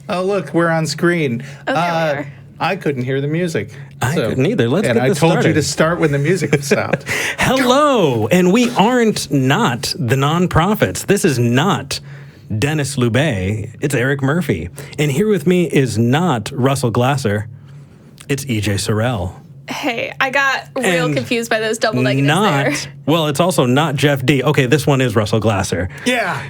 Oh, look, we're on screen. Oh, there we are. I couldn't hear the music. I couldn't either. Let's get this started. And I told you to started. start when the music stopped. Hello, and we aren't not the nonprofits. This is not Dennis Lubay. It's Eric Murphy. And here with me is not Russell Glasser. It's EJ Sorrell. Hey, I got real And confused by those double negatives there. Well, it's also not Jeff D. Okay, this one is Russell Glasser. Yeah.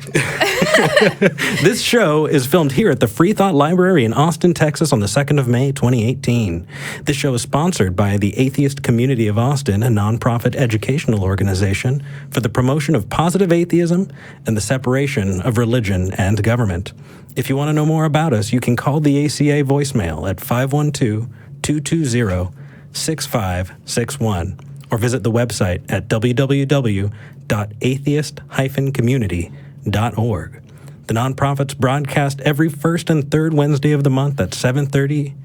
This show is filmed here at the Free Thought Library in Austin, Texas on the 2nd of May, 2018. This show is sponsored by the Atheist Community of Austin, a nonprofit educational organization for the promotion of positive atheism and the separation of religion and government. If you want to know more about us, you can call the ACA voicemail at 512-220-6561 or visit the website at www.atheist-community.org. The nonprofits broadcast every first and third Wednesday of the month at 7:30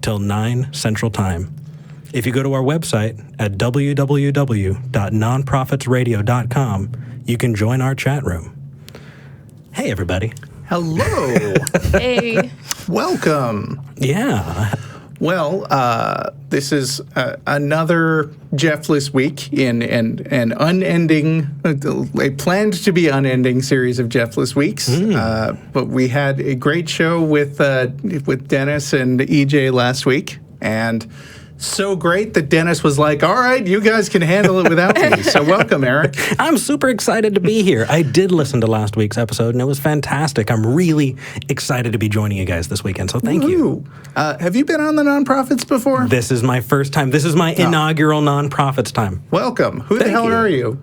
till 9 Central Time. If you go to our website at www.nonprofitsradio.com, you can join our chat room. Hey, everybody. Hello. Hey. Welcome. Yeah. Well, this is another Jeffless week in an unending, a planned to be unending series of Jeffless weeks. But we had a great show with Dennis and EJ last week, and so great that Dennis was like, all right, you guys can handle it without me. So welcome, Eric. I'm super excited to be here. I did listen to last week's episode, and it was fantastic. I'm really excited to be joining you guys this weekend, so thank you. Have you been on the nonprofits before? This is my first time. This is my inaugural nonprofits time. Welcome. Who the Thank hell you. are you?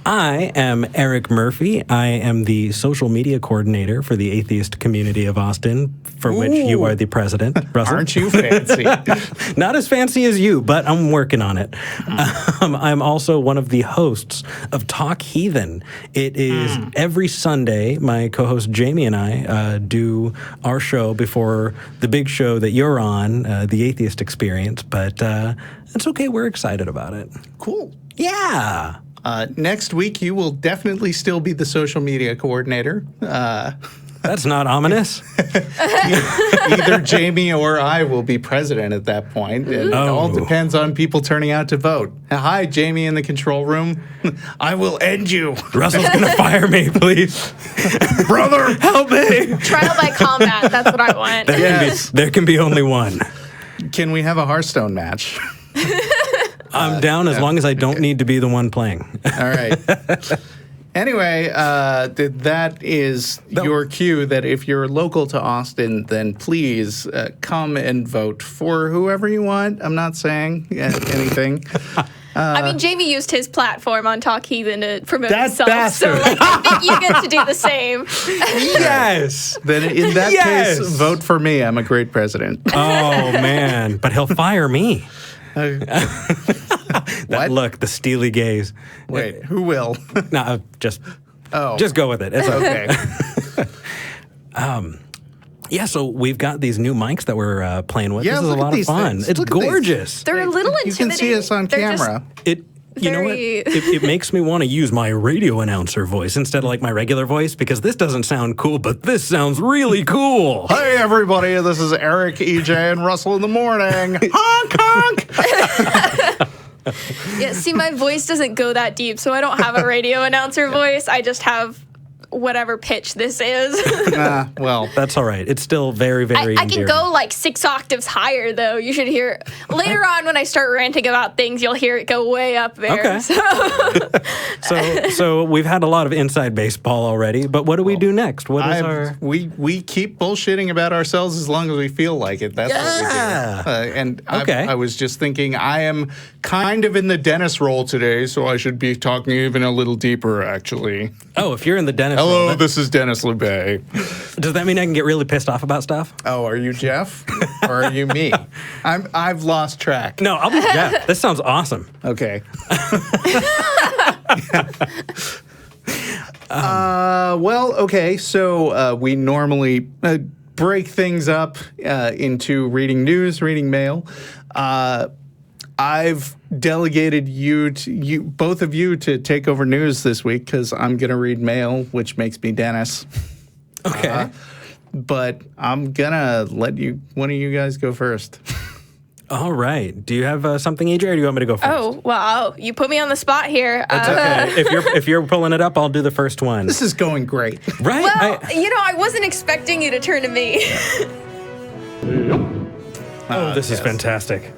I am Eric Murphy. I am the social media coordinator for the Atheist Community of Austin, for which you are the president, Russell. Aren't you fancy? Not as fancy as you, but I'm working on it. I'm also one of the hosts of Talk Heathen. It is every Sunday. My co-host Jamie and I do our show before the big show that you're on, the Atheist Experience. But it's okay. We're excited about it. Cool. Yeah. Next week, you will definitely still be the social media coordinator. That's not ominous. Either Jamie or I will be president at that point. And it all depends on people turning out to vote. Hi, Jamie in the control room. I will end you. Russell's going to fire me, please. Brother, Help me. Trial by combat. That's what I want. There can be only one. can we have a Hearthstone match? I'm down as long as I don't need to be the one playing. All right. Anyway, that is your cue that if you're local to Austin, then please come and vote for whoever you want. I'm not saying anything. I mean, Jamie used his platform on Talk Heathen to promote That himself, bastard. so like, I think you get to do the same. Yes. Then in that Yes. case, vote for me. I'm a great president. Oh, man. But he'll fire me. What? Look, the steely gaze. Wait, who will? No, just Oh, go with it. It's okay. okay. Yeah, so we've got these new mics that we're playing with. Yeah, This is a look at lot of these fun. things. It's Look at these. gorgeous. They're a little You intimidating. can see us on They're just camera. You know what? very- It makes me want to use my radio announcer voice instead of like my regular voice because this doesn't sound cool, but this sounds really cool. Hey, everybody. This is Eric, EJ, and Russell in the morning. Honk, honk. Yeah, see, my voice doesn't go that deep, so I don't have a radio announcer voice. I just have whatever pitch this is. Well, That's all right. It's still very, very I can endearing. go like 6 octaves higher, though. You should hear later on when I start ranting about things. You'll hear it go way up there. Okay. So we've had a lot of inside baseball already, but what do we do next? What is our... we keep bullshitting about ourselves as long as we feel like it. That's what we do. And Okay. I was just thinking, I am kind of in the Dennis role today, so I should be talking even a little deeper, actually. Oh, if you're in the dentist Hello, role, this is Dennis LeBay. does that mean I can get really pissed off about stuff? Oh, are you Jeff? Or are you me? I've lost track. No, I'll be Jeff. This sounds awesome. Okay. Well, okay. So we normally break things up into reading news, reading mail. I've delegated you both of you to take over news this week because I'm going to read mail, which makes me Dennis. Okay. But I'm going to let one of you guys go first. All right. Do you have something, EJ, or do you want me to go first? Oh, wow. You put me on the spot here. That's okay. If you're pulling it up, I'll do the first one. This is going great. Right? Well, I wasn't expecting you to turn to me. This is fantastic.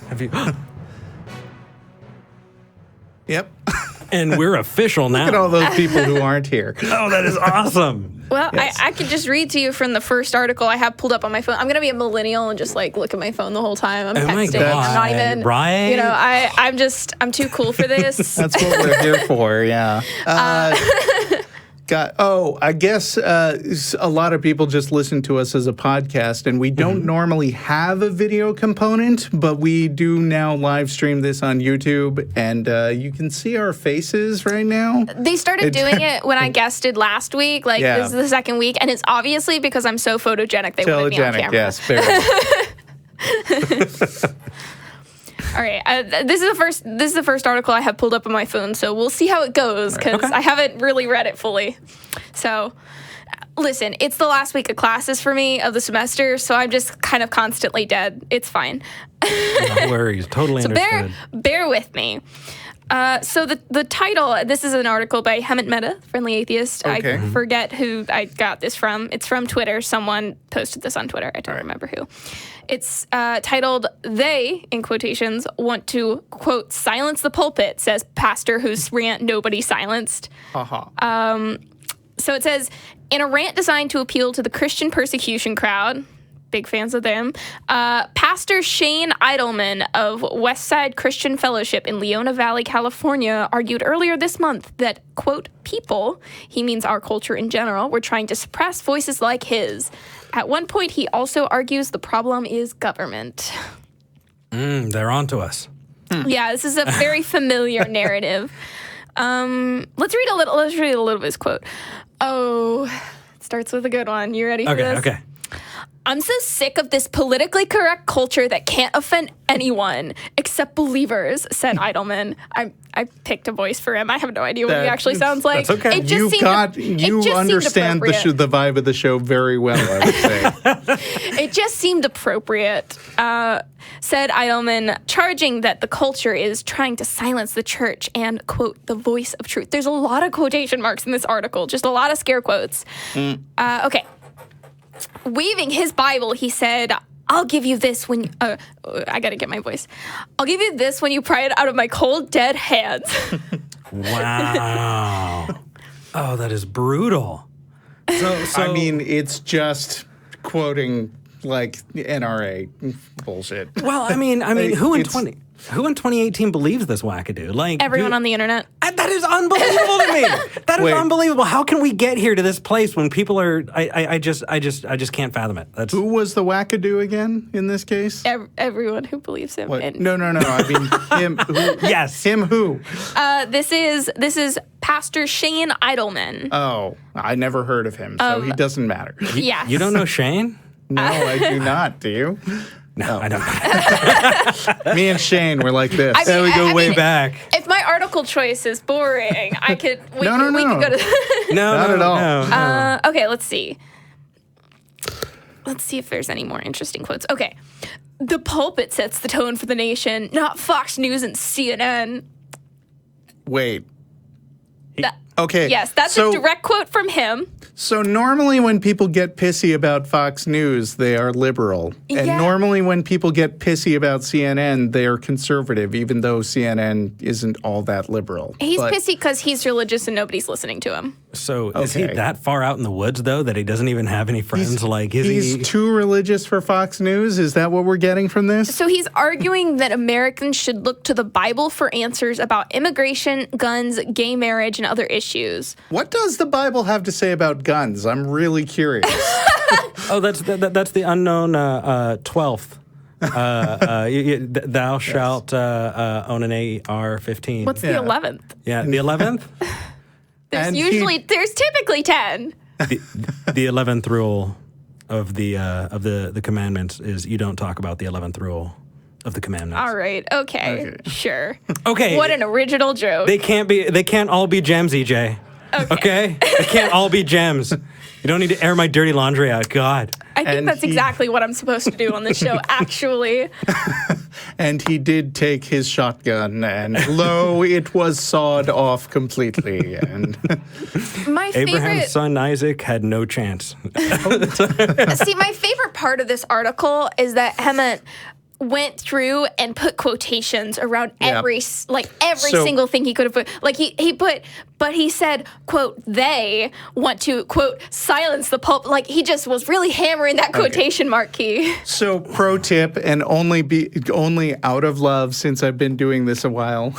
Have you? Yep. And we're official now. Look at all those people who aren't here. Oh, that is awesome. Well, Yes. I could just read to you from the first article I have pulled up on my phone. I'm going to be a millennial and just look at my phone the whole time. I'm Oh my texting. I'm not God, even, right? I'm too cool for this. That's what we're here for, yeah. I guess a lot of people just listen to us as a podcast, and we don't normally have a video component, but we do now live stream this on YouTube, and you can see our faces right now. They started doing it when I guested last week. This is the second week, and it's obviously because I'm so photogenic they wanted me on camera. Yes, very. All right, this is the first article I have pulled up on my phone, so we'll see how it goes because I haven't really read it fully. So, listen, it's the last week of classes for me of the semester, so I'm just kind of constantly dead. It's fine. No worries. Totally understood. Bear with me. So the title, this is an article by Hemant Mehta, Friendly Atheist. Okay. I forget who I got this from. It's from Twitter. Someone posted this on Twitter. I don't remember who. It's titled, "They," in quotations, "want to," quote, "silence the pulpit," says pastor whose rant nobody silenced. So it says, in a rant designed to appeal to the Christian persecution crowd, big fans of them, Pastor Shane Idleman of Westside Christian Fellowship in Leona Valley, California, argued earlier this month that, quote, "people," he means our culture in general, were trying to suppress voices like his. At one point, he also argues the problem is government. They're on to us. Yeah, this is a very familiar narrative. Let's read a little of his quote. Oh, it starts with a good one. You ready for this? Okay. "I'm so sick of this politically correct culture that can't offend anyone except believers," said Idleman. I picked a voice for him. I have no idea what he actually sounds like. That's okay. It just You understand the vibe of the show very well, I would say. It just seemed appropriate, said Idleman, charging that the culture is trying to silence the church and, quote, "the voice of truth." There's a lot of quotation marks in this article, just a lot of scare quotes. Okay. Waving his Bible, he said, "I'll give you this when I gotta get my voice. I'll give you this when you pry it out of my cold, dead hands." Wow. Oh, that is brutal. So I mean, it's just quoting NRA bullshit. Well, I mean, who in It's- 2018 believes this wackadoo? Everyone on the internet. That is unbelievable to me. That is Wait. unbelievable. How can we get here to this place when people are? I just can't fathom it. That's Who was the wackadoo again in this case? Everyone who believes him. What? And, No. I mean, him. Who? yes. Him who? This is Pastor Shane Idleman. Oh, I never heard of him, so he doesn't matter. Yes. You don't know Shane? No, I do not. Do you? No, I don't. Me and Shane were like this. I mean, We go I way mean, back. If my article choice is boring, I could. We No. could go to. No, Not at all. No. Okay, let's see. Let's see if there's any more interesting quotes. Okay. "The pulpit sets the tone for the nation, not Fox News and CNN." Wait. That- Okay. Yes, that's so, a direct quote from him. So normally when people get pissy about Fox News, they are liberal. And Yeah. normally when people get pissy about CNN, they are conservative, even though CNN isn't all that liberal. He's But- pissy because he's religious and nobody's listening to him. So is he Okay. that far out in the woods though that he doesn't even have any friends? Is He's he? too religious for Fox News? Is that what we're getting from this? So he's arguing that Americans should look to the Bible for answers about immigration, guns, gay marriage, and other issues. What does the Bible have to say about guns? I'm really curious. Oh, that's the unknown 12th. Thou shalt own an AR-15. What's the 11th? Yeah, the 11th. And There's typically 10. The 11th rule. of the commandments is you don't talk about the 11th rule of the commandments. All right. Okay. Sure. Okay. What an original joke. They can't all be gems, EJ. Okay? They can't all be gems. You don't need to air my dirty laundry out. God. I think that's exactly what I'm supposed to do on this show, actually. And he did take his shotgun, and lo, it was sawed off completely. And My Abraham's favorite, son Isaac had no chance. see, my favorite part of this article is that Hemant went through and put quotations around every So- single thing he could have put. Like he put, but he said, quote, they want to, quote, silence the pulp. Like he just was really hammering that quotation mark key. so, pro tip, and only out of love, since I've been doing this a while.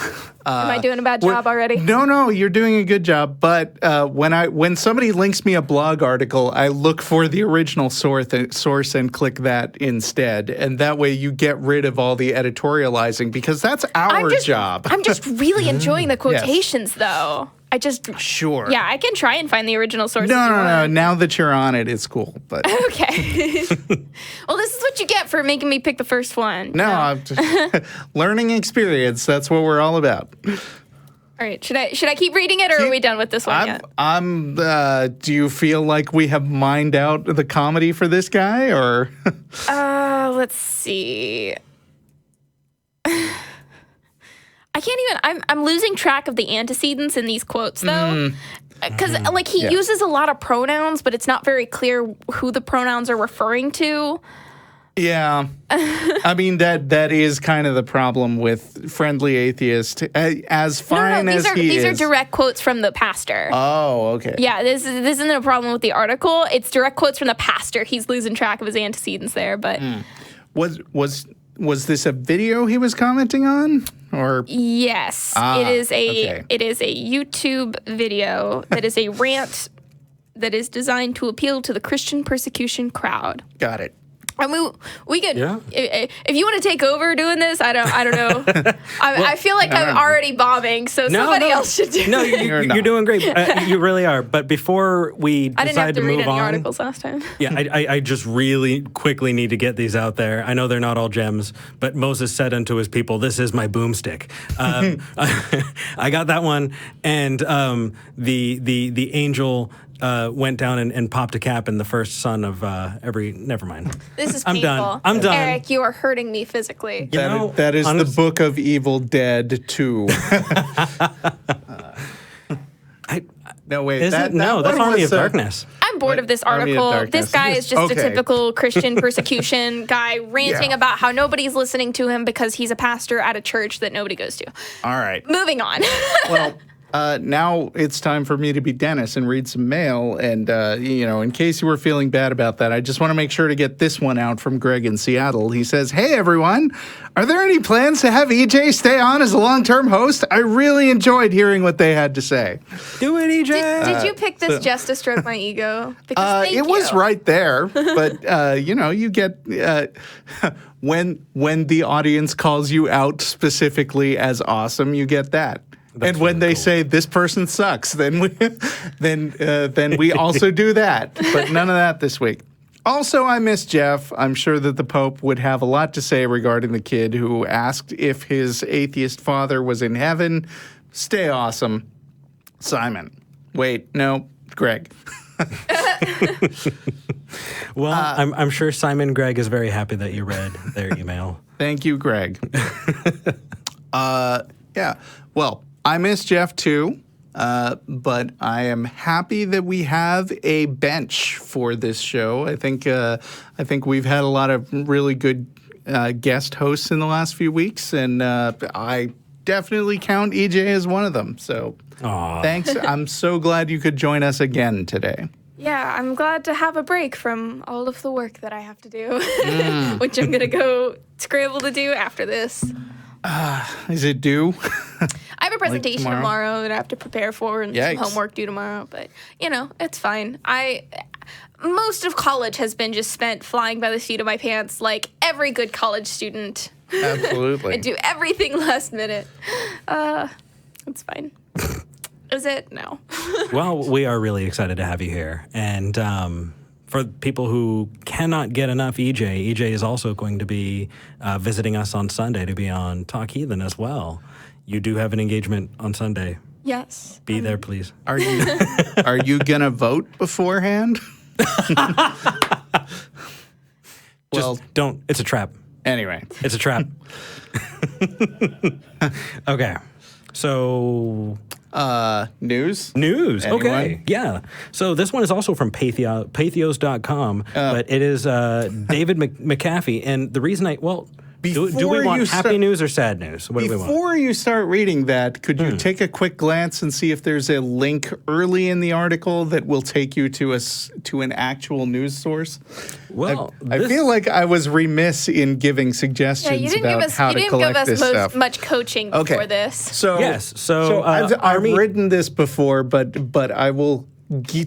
Am I doing a bad job already? No, you're doing a good job. But when somebody links me a blog article, I look for the original source and click that instead, and that way you get rid of all the editorializing, because that's our job. I'm just really enjoing the quotations, though. Sure. Yeah, I can try and find the original source. No. Now that you're on it, it's cool. But Okay. Well, this is what you get for making me pick the first one. no, I'm just learning experience. That's what we're all about. All right. Should I keep reading it, or are we done with this one yet? Do you feel like we have mined out the comedy for this guy, or? Let's see. I can't even. I'm losing track of the antecedents in these quotes, though, because like he uses a lot of pronouns, but it's not very clear who the pronouns are referring to. Yeah, I mean that is kind of the problem with Friendly Atheist. As fine as he is, these are direct quotes from the pastor. Oh, okay. Yeah, this isn't a problem with the article. It's direct quotes from the pastor. He's losing track of his antecedents there, but Was this a video he was commenting on, or? yes, it is a YouTube video that is a rant that is designed to appeal to the Christian persecution crowd. Got it. I mean, we could. Yeah. If you want to take over doing this, I don't know. I feel like I'm already bombing, so somebody else should do. No, you're doing great. You really are. But before we I didn't have decide to to read move any on, articles last time. yeah, I just really quickly need to get these out there. I know they're not all gems, but Moses said unto his people, "This is my boomstick." I got that one, and the angel. Went down and popped a cap in the first son of every. Never mind. This is I'm painful. done. Eric, you are hurting me physically. That is the Book of Evil Dead 2. No, wait. That's Army of Darkness. I'm bored of this article. This guy is just a typical Christian persecution guy ranting about how nobody's listening to him because he's a pastor at a church that nobody goes to. All right. Moving on. Well, now it's time for me to be Dennis and read some mail. And, in case you were feeling bad about that, I just want to make sure to get this one out from Greg in Seattle. He says, "Hey, everyone. Are there any plans to have EJ stay on as a long-term host? I really enjoyed hearing what they had to say." Do it, EJ. Did you pick this just to stroke my ego? Because it was right there. But, you get... when the audience calls you out specifically as awesome, you get that. That's and when they say this person sucks, then we also do that. But none of that this week. Also, I miss Jeff. I'm sure that the Pope would have a lot to say regarding the kid who asked if his atheist father was in heaven. Stay awesome, Simon. Wait, no, Greg. Well, I'm sure Simon Greg is very happy that you read their email. Thank you, Greg. Yeah. Well, I miss Jeff too, but I am happy that we have a bench for this show. I think we've had a lot of really good guest hosts in the last few weeks, and I definitely count EJ as one of them. So thanks. I'm so glad you could join us again today. Yeah, I'm glad to have a break from all of the work that I have to do, which I'm going to go scramble to do after this. Is it due? I have a presentation tomorrow that I have to prepare for and some homework due tomorrow, but it's fine. Most of college has been just spent flying by the seat of my pants, like every good college student. Absolutely. And do everything last minute. It's fine. Is it? No. Well, we are really excited to have you here, and for people who cannot get enough EJ is also going to be visiting us on Sunday to be on Talk Heathen as well. You do have an engagement on Sunday. Yes. Be there, please. Are you gonna vote beforehand? Just don't. It's a trap. Anyway, It's a trap. Okay. So news. news. Anyone? Okay. Yeah. So this one is also from Patheos.com, but it is David McAfee. And the reason do we Before want you happy start- news or sad news? What do we want? Before you start reading that, could you take a quick glance and see if there's a link early in the article that will take you to an actual news source? Well, I feel like I was remiss in giving suggestions Yeah, you didn't about give us, how you to didn't give collect us this stuff. much coaching before this. So Yes, so, I've Army- written this before, but I will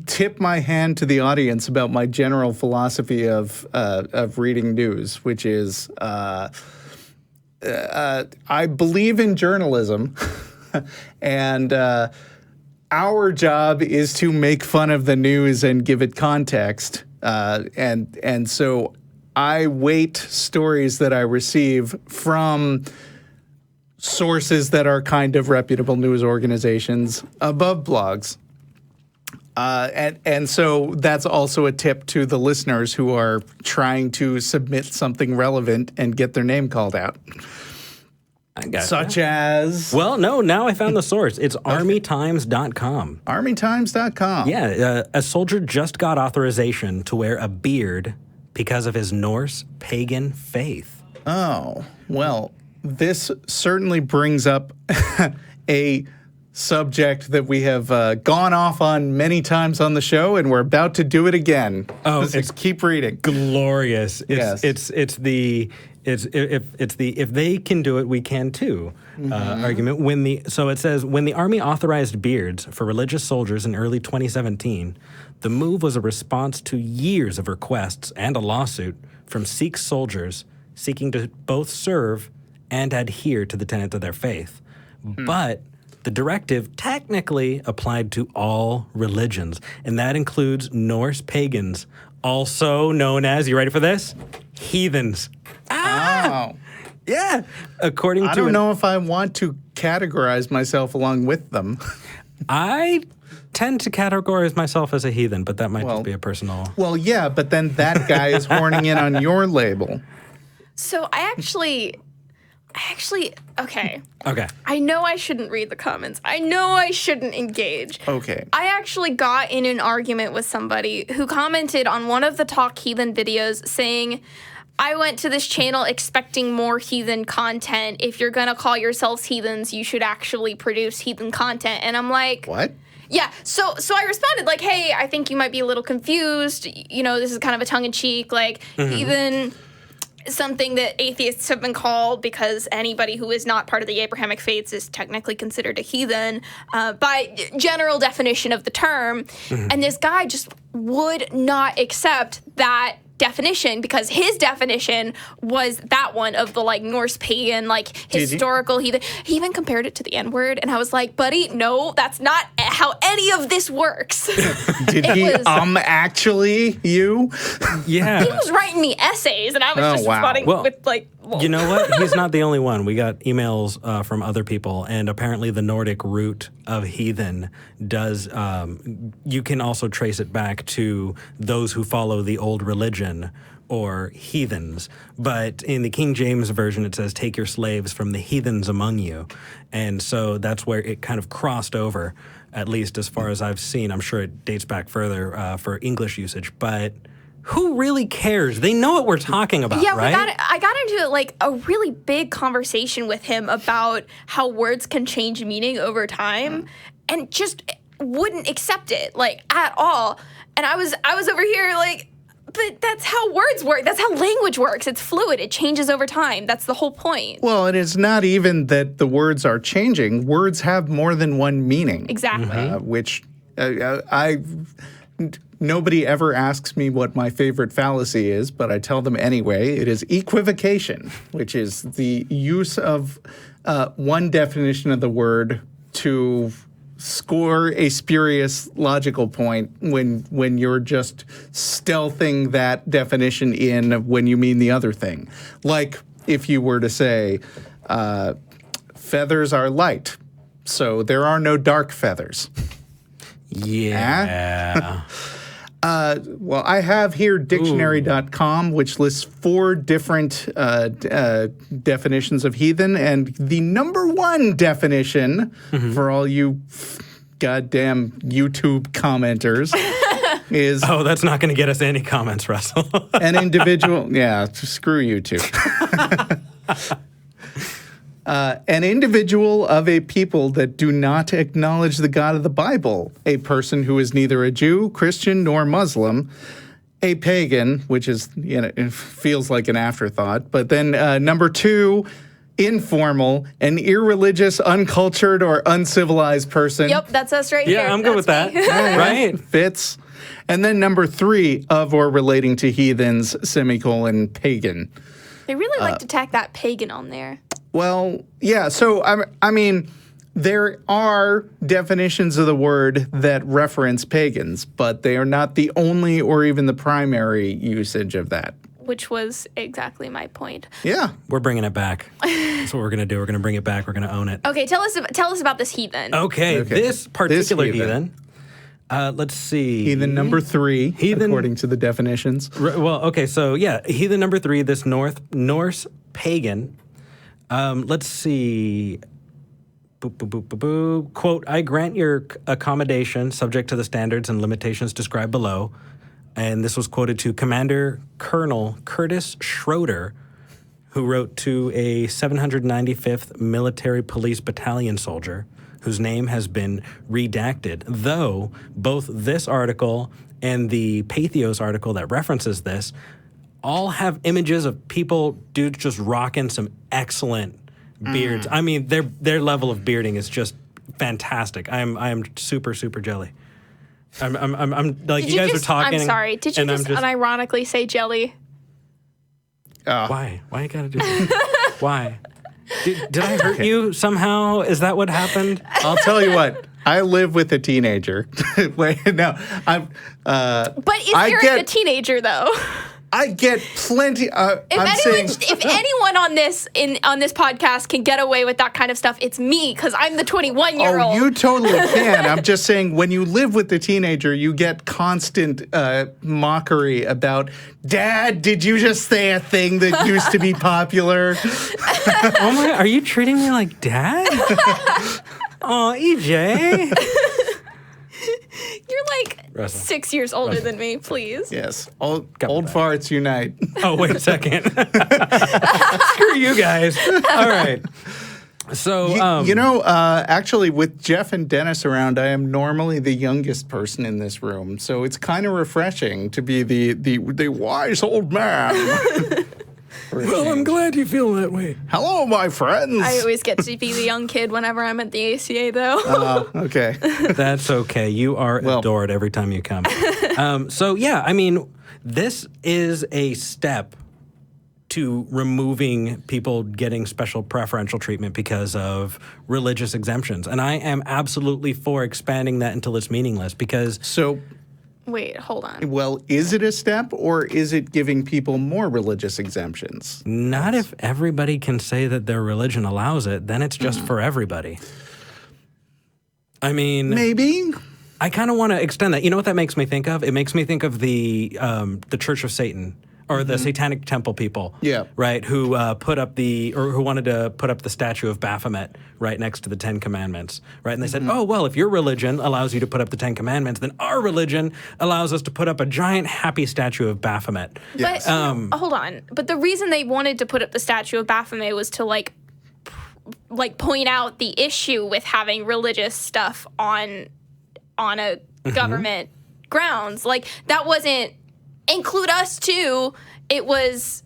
tip my hand to the audience about my general philosophy of reading news, which is I believe in journalism, and our job is to make fun of the news and give it context, and so I weight stories that I receive from sources that are kind of reputable news organizations above blogs. And so that's also a tip to the listeners who are trying to submit something relevant and get their name called out. I got Such as Well, no, now I found the source. It's armytimes.com. armytimes.com. Yeah, a soldier just got authorization to wear a beard because of his Norse pagan faith. Oh, well, this certainly brings up a subject that we have gone off on many times on the show, and we're about to do it again. Oh, So keep reading. Glorious. Yes. If they can do it, we can too. Argument. So it says when the Army authorized beards for religious soldiers in early 2017, the move was a response to years of requests and a lawsuit from Sikh soldiers seeking to both serve and adhere to the tenets of their faith. But the directive technically applied to all religions, and that includes Norse pagans, also known as, you ready for this? Heathens. Oh. Yeah. According I to don't know if I want to categorize myself along with them. I tend to categorize myself as a heathen, but that might just be a personal. Well, yeah, but then that guy is horning in on your label. So I actually, okay. Okay. I know I shouldn't read the comments. I know I shouldn't engage. Okay. I actually got in an argument with somebody who commented on one of the Talk Heathen videos saying, I went to this channel expecting more heathen content. If you're going to call yourselves heathens, you should actually produce heathen content. And I'm like, What? yeah. So I responded like, hey, I think you might be a little confused. You know, this is kind of a tongue-in-cheek, like, heathen something that atheists have been called because anybody who is not part of the Abrahamic faiths is technically considered a heathen by general definition of the term. And this guy just would not accept that definition because his definition was that one of the like Norse pagan, like historical heathen. He even compared it to the N-word, and I was like, buddy, no, that's not how any of this works. Did he actually you? Yeah. He was writing me essays, and I was just wow. responding Well, with like, You know what? He's not the only one. We got emails from other people, and apparently the Nordic root of heathen does, you can also trace it back to those who follow the old religion or heathens. But in the King James Version, it says, take your slaves from the heathens among you. And so that's where it kind of crossed over, at least as far as I've seen. I'm sure it dates back further for English usage, but who really cares? They know what we're talking about, yeah, right? I got into like a really big conversation with him about how words can change meaning over time, and just wouldn't accept it like at all. And I was over here like, but that's how words work. That's how language works. It's fluid. It changes over time. That's the whole point. Well, and it's not even that the words are changing. Words have more than one meaning. Exactly. Which nobody ever asks me what my favorite fallacy is, but I tell them anyway. It is equivocation, which is the use of one definition of the word to score a spurious logical point when you're just stealthing that definition in when you mean the other thing. Like if you were to say, feathers are light, so there are no dark feathers. Yeah. Well, I have here dictionary.com, which lists 4 different definitions of heathen, and the number 1 definition for all you goddamn YouTube commenters is... Oh, that's not going to get us any comments, Russell. An individual... Yeah, screw you two. An individual of a people that do not acknowledge the God of the Bible, a person who is neither a Jew, Christian, nor Muslim, a pagan, which is, it feels like an afterthought. But then number 2, informal, an irreligious, uncultured, or uncivilized person. Yep, that's us right here. Yeah, I'm good with that. Right? Fits. And then number 3, of or relating to heathens, semicolon, pagan. They really like to tack that pagan on there. Well, yeah. So, I mean, there are definitions of the word that reference pagans, but they are not the only or even the primary usage of that. Which was exactly my point. Yeah. We're bringing it back. That's what we're going to do. We're going to bring it back. We're going to own it. Okay, tell us about this heathen. Okay. This particular heathen. Let's see. Heathen number 3, according to the definitions. Well, okay. So, yeah, heathen number 3, this Norse pagan. Let's see. Quote, I grant your accommodation subject to the standards and limitations described below. And this was quoted to Commander Colonel Curtis Schroeder, who wrote to a 795th Military Police Battalion soldier whose name has been redacted, though both this article and the Patheos article that references this all have images of dudes just rocking some excellent beards. I mean, their level of bearding is just fantastic. I am super, super jelly. I'm like, you guys are talking. I'm sorry. Did you just unironically say jelly? Why? Why you gotta do that? Why? Did I hurt you somehow? Is that what happened? I'll tell you what. I live with a teenager. Wait, no, But is Eric a teenager though? I get plenty. If anyone on this podcast can get away with that kind of stuff, it's me, because I'm the 21-year-old. Oh, you totally can. I'm just saying, when you live with the teenager, you get constant mockery about, Dad, did you just say a thing that used to be popular? Oh my! Are you treating me like Dad? Oh, EJ. You're like Russell. 6 years older than me, please. Yes. Old farts unite. Oh, wait a second. Screw you guys. All right. So, actually, with Jeff and Dennis around, I am normally the youngest person in this room. So it's kind of refreshing to be the wise old man. Well, I'm glad you feel that way. Hello, my friends. I always get to be the young kid whenever I'm at the ACA, though. Okay. That's okay. You are adored every time you come. So, yeah, I mean, this is a step to removing people getting special preferential treatment because of religious exemptions. And I am absolutely for expanding that until it's meaningless because... So... Wait, hold on. Well, is it a step, or is it giving people more religious exemptions? Not if everybody can say that their religion allows it, then it's just for everybody. I mean... Maybe. I kind of want to extend that. You know what that makes me think of? It makes me think of the Church of Satan, or the Satanic Temple people, right? Who who wanted to put up the statue of Baphomet right next to the 10 Commandments, right? And they said, oh, well, if your religion allows you to put up the 10 Commandments, then our religion allows us to put up a giant happy statue of Baphomet. Yes. But hold on. But the reason they wanted to put up the statue of Baphomet was to like point out the issue with having religious stuff on a government grounds. Like, that wasn't include us too. It was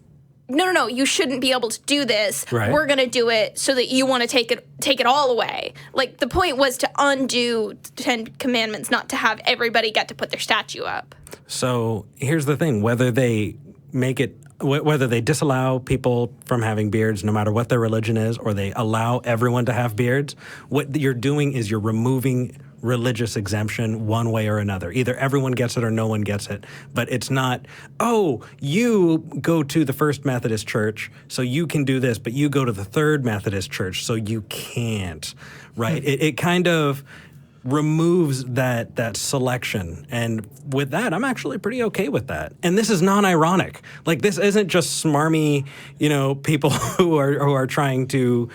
no, you shouldn't be able to do this. Right. We're gonna do it so that you want to take it all away. Like, the point was to undo 10 Commandments, not to have everybody get to put their statue up. So here's the thing: whether they make it whether they disallow people from having beards, no matter what their religion is, or they allow everyone to have beards, what you're doing is you're removing religious exemption one way or another. Either everyone gets it or no one gets it. But it's not, oh, you go to the First Methodist Church, so you can do this, but you go to the Third Methodist Church, so you can't, right? It kind of removes that selection. And with that, I'm actually pretty okay with that. And this is non-ironic. Like, this isn't just smarmy, people who are trying to,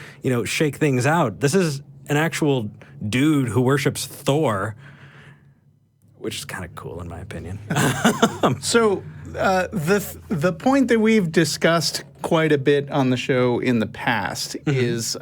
shake things out. This is an actual dude who worships Thor, which is kind of cool in my opinion. So the point that we've discussed quite a bit on the show in the past is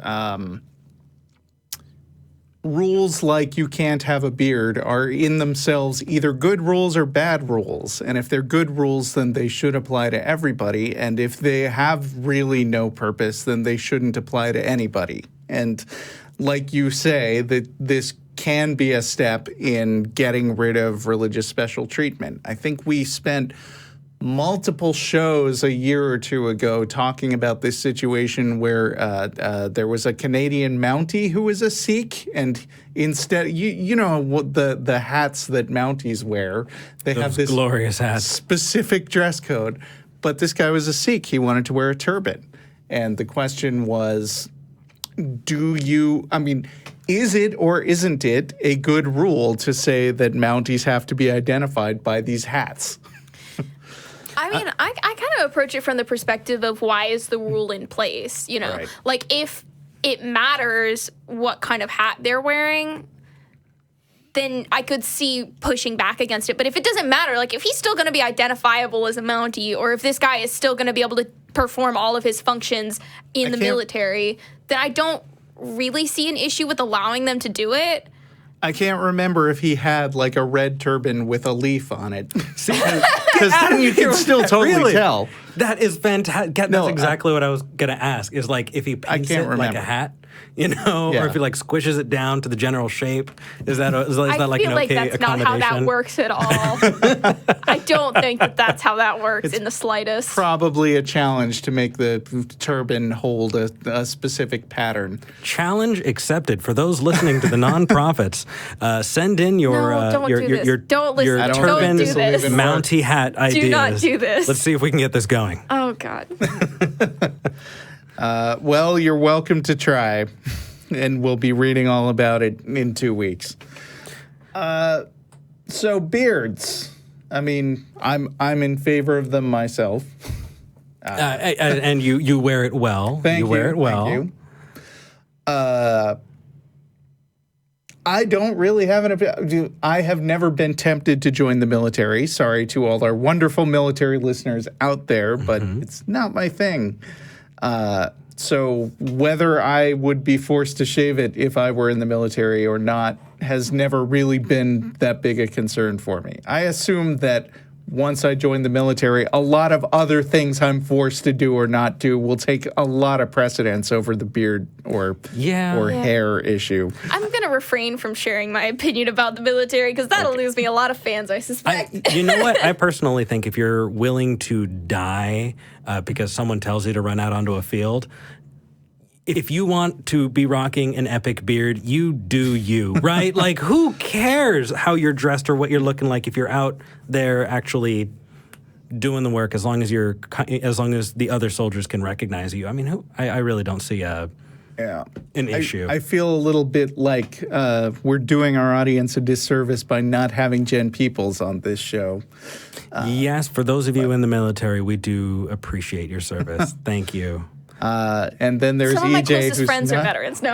rules like you can't have a beard are in themselves either good rules or bad rules. And if they're good rules, then they should apply to everybody. And if they have really no purpose, then they shouldn't apply to anybody. And like you say, that this can be a step in getting rid of religious special treatment. I think we spent multiple shows a year or two ago talking about this situation where there was a Canadian Mountie who was a Sikh, and instead, you know what the hats that Mounties wear, they have this glorious hats, specific dress code. But this guy was a Sikh; he wanted to wear a turban, and the question was, is it or isn't it a good rule to say that Mounties have to be identified by these hats? I mean, I kind of approach it from the perspective of why is the rule in place, Right. Like, if it matters what kind of hat they're wearing, then I could see pushing back against it. But if it doesn't matter, like, if he's still going to be identifiable as a Mountie, or if this guy is still going to be able to perform all of his functions in the military, then I don't really see an issue with allowing them to do it. I can't remember if he had like a red turban with a leaf on it. Because then you can still totally tell. That is fantastic. That's exactly what I was going to ask, is like if he paints it like a hat, or if he like squishes it down to the general shape. Is that like an okay accommodation? I feel like that's not how that works at all. I don't think that's how that works in the slightest. Probably a challenge to make the turban hold a specific pattern. Challenge accepted. For those listening to the non-prophets, send in your turban Mountie hat ideas. Do not do this. Let's see if we can get this going. Oh, God. Well, you're welcome to try, and we'll be reading all about it in 2 weeks. So beards. I mean, I'm in favor of them myself. And you wear it well. Thank you. Wear it well. Thank you. I don't really have an opinion. I have never been tempted to join the military. Sorry to all our wonderful military listeners out there, but it's not my thing. So whether I would be forced to shave it if I were in the military or not has never really been that big a concern for me. I assume that once I join the military, a lot of other things I'm forced to do or not do will take a lot of precedence over the beard or hair issue. I'm going to refrain from sharing my opinion about the military because that'll lose me a lot of fans, I suspect. You know what? I personally think if you're willing to die because someone tells you to run out onto a field, if you want to be rocking an epic beard, you do you, right? Like, who cares how you're dressed or what you're looking like if you're out there actually doing the work, as long as the other soldiers can recognize you. I mean, I really don't see an issue. I feel a little bit like we're doing our audience a disservice by not having Jen Peoples on this show. Yes, for those of you in the military, we do appreciate your service. Thank you. And then there's Some of my EJ, closest who's friends are veterans. No.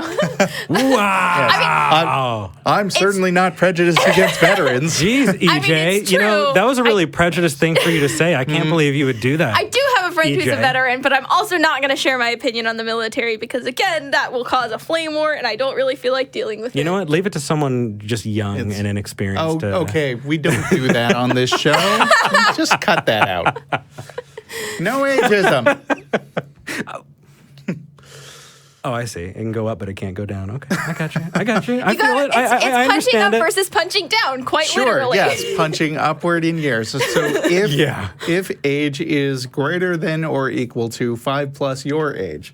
Wow. I'm certainly not prejudiced against veterans. Jeez, EJ. It's true. That was a really prejudiced thing for you to say. I can't believe you would do that. I do have a friend who's a veteran, but I'm also not going to share my opinion on the military because, again, that will cause a flame war, and I don't really feel like dealing with it. You know what? Leave it to someone just young and inexperienced. Okay. We don't do that on this show. Just cut that out. No ageism. Oh, I see. It can go up, but it can't go down. Okay, I got you. I feel it. It's I punching understand up it. versus punching down, quite Sure, literally. yes, punching upward in years. So if age is greater than or equal to 5 plus your age.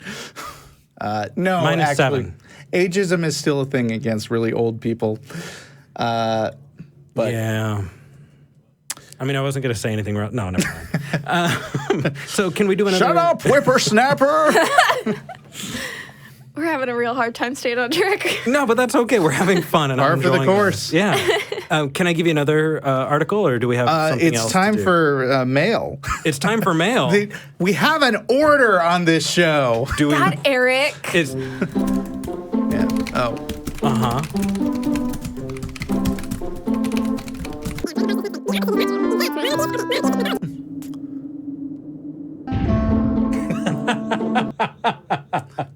No, Mine is actually, 7. ageism is still a thing against really old people. But Yeah. I mean, I wasn't going to say anything wrong. No, never mind. So can we do another? Shut up, whippersnapper! We're having a real hard time staying on track. No, but that's okay. We're having fun. And Par I'm for the enjoying course. this. Yeah. Can I give you another article, or do we have something else? It's time for mail. It's time for mail. We have an order on this show. Do we? God, Eric. Is Yeah. Oh.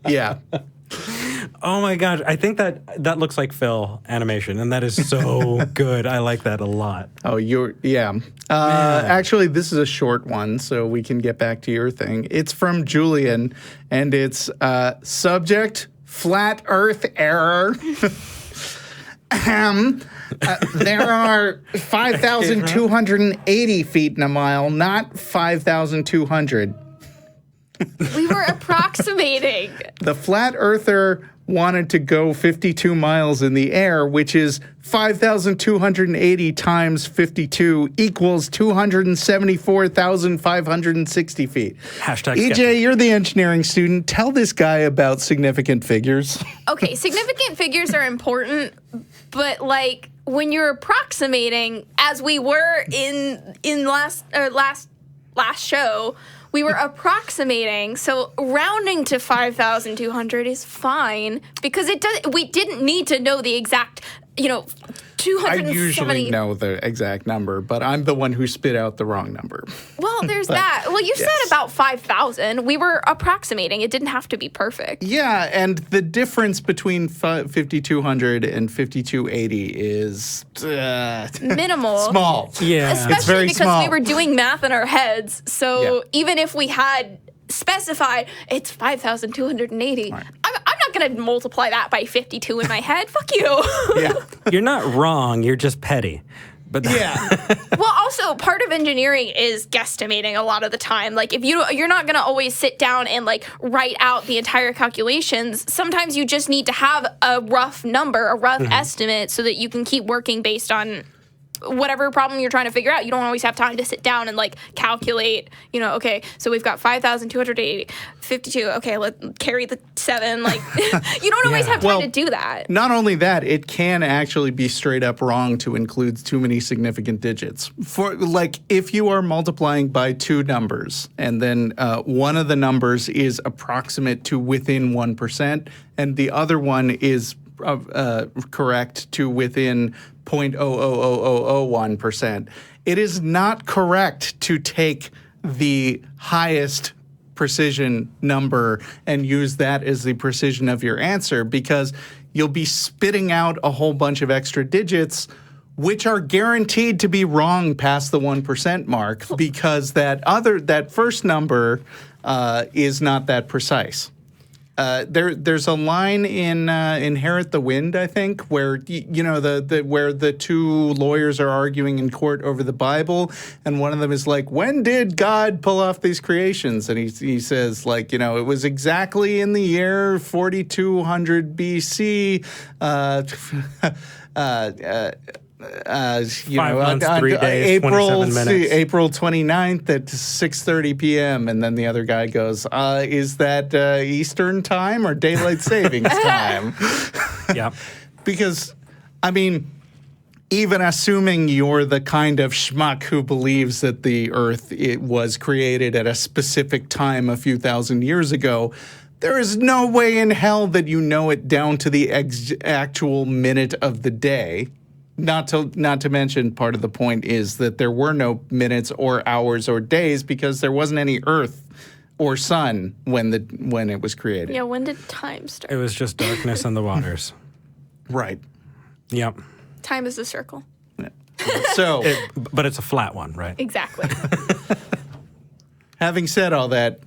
Yeah. Oh my gosh, I think that looks like Phil animation, and that is so good. I like that a lot. Oh, yeah. Actually, this is a short one, so we can get back to your thing. It's from Julian, and it's subject flat Earth error. There are 5,280 feet in a mile, not 5,200. We were approximating. The flat earther wanted to go 52 miles in the air, which is 5,280 times 52 equals 274,560 feet. Hashtag EJ, skeptic. you're the engineering student. Tell this guy about significant figures. Okay, significant figures are important, but like when you're approximating, as we were in last show, we were approximating, so rounding to 5,200 is fine because we didn't need to know the exact, 270. I usually know the exact number, but I'm the one who spit out the wrong number. Well, there's that. Well, you said about 5,000. We were approximating. It didn't have to be perfect. Yeah, and the difference between 5,200 and 5,280 is Minimal. small. Yeah. Especially It's very because small. we were doing math in our heads. So Yeah. even if we had specified it's 5,280, I'm not going to multiply that by 52 in my head. Fuck you. Yeah. You're not wrong. You're just petty. But Yeah. Well, also part of engineering is guesstimating a lot of the time. Like if you're not going to always sit down and like write out the entire calculations. Sometimes you just need to have a rough number, a rough estimate so that you can keep working based on whatever problem you're trying to figure out. You don't always have time to sit down and like calculate, okay, so we've got 5,280, 52. Okay, let's carry the 7. Like you don't always have time to do that. Not only that, it can actually be straight up wrong to include too many significant digits. For like if you are multiplying by 2 numbers and then one of the numbers is approximate to within 1% and the other one is correct to within 0.00001%. It is not correct to take the highest precision number and use that as the precision of your answer because you'll be spitting out a whole bunch of extra digits which are guaranteed to be wrong past the 1% mark because that first number is not that precise. There's a line in Inherit the Wind, I think, where where the 2 lawyers are arguing in court over the Bible, and one of them is like, "When did God pull off these creations?" And he says it was exactly in the year 4200 BC. 5 months, 3 days, 27 minutes. April 29th at 6:30 p.m. And then the other guy goes, is that Eastern time or daylight savings time? yeah. Because, I mean, even assuming you're the kind of schmuck who believes that the Earth was created at a specific time a few thousand years ago, there is no way in hell that you know it down to the actual minute of the day. Not to mention, part of the point is that there were no minutes or hours or days because there wasn't any Earth or sun when it was created. Yeah, when did time start? It was just darkness in the waters. Right. Yep. Time is a circle. So, But it's a flat one, right? Exactly. Having said all that,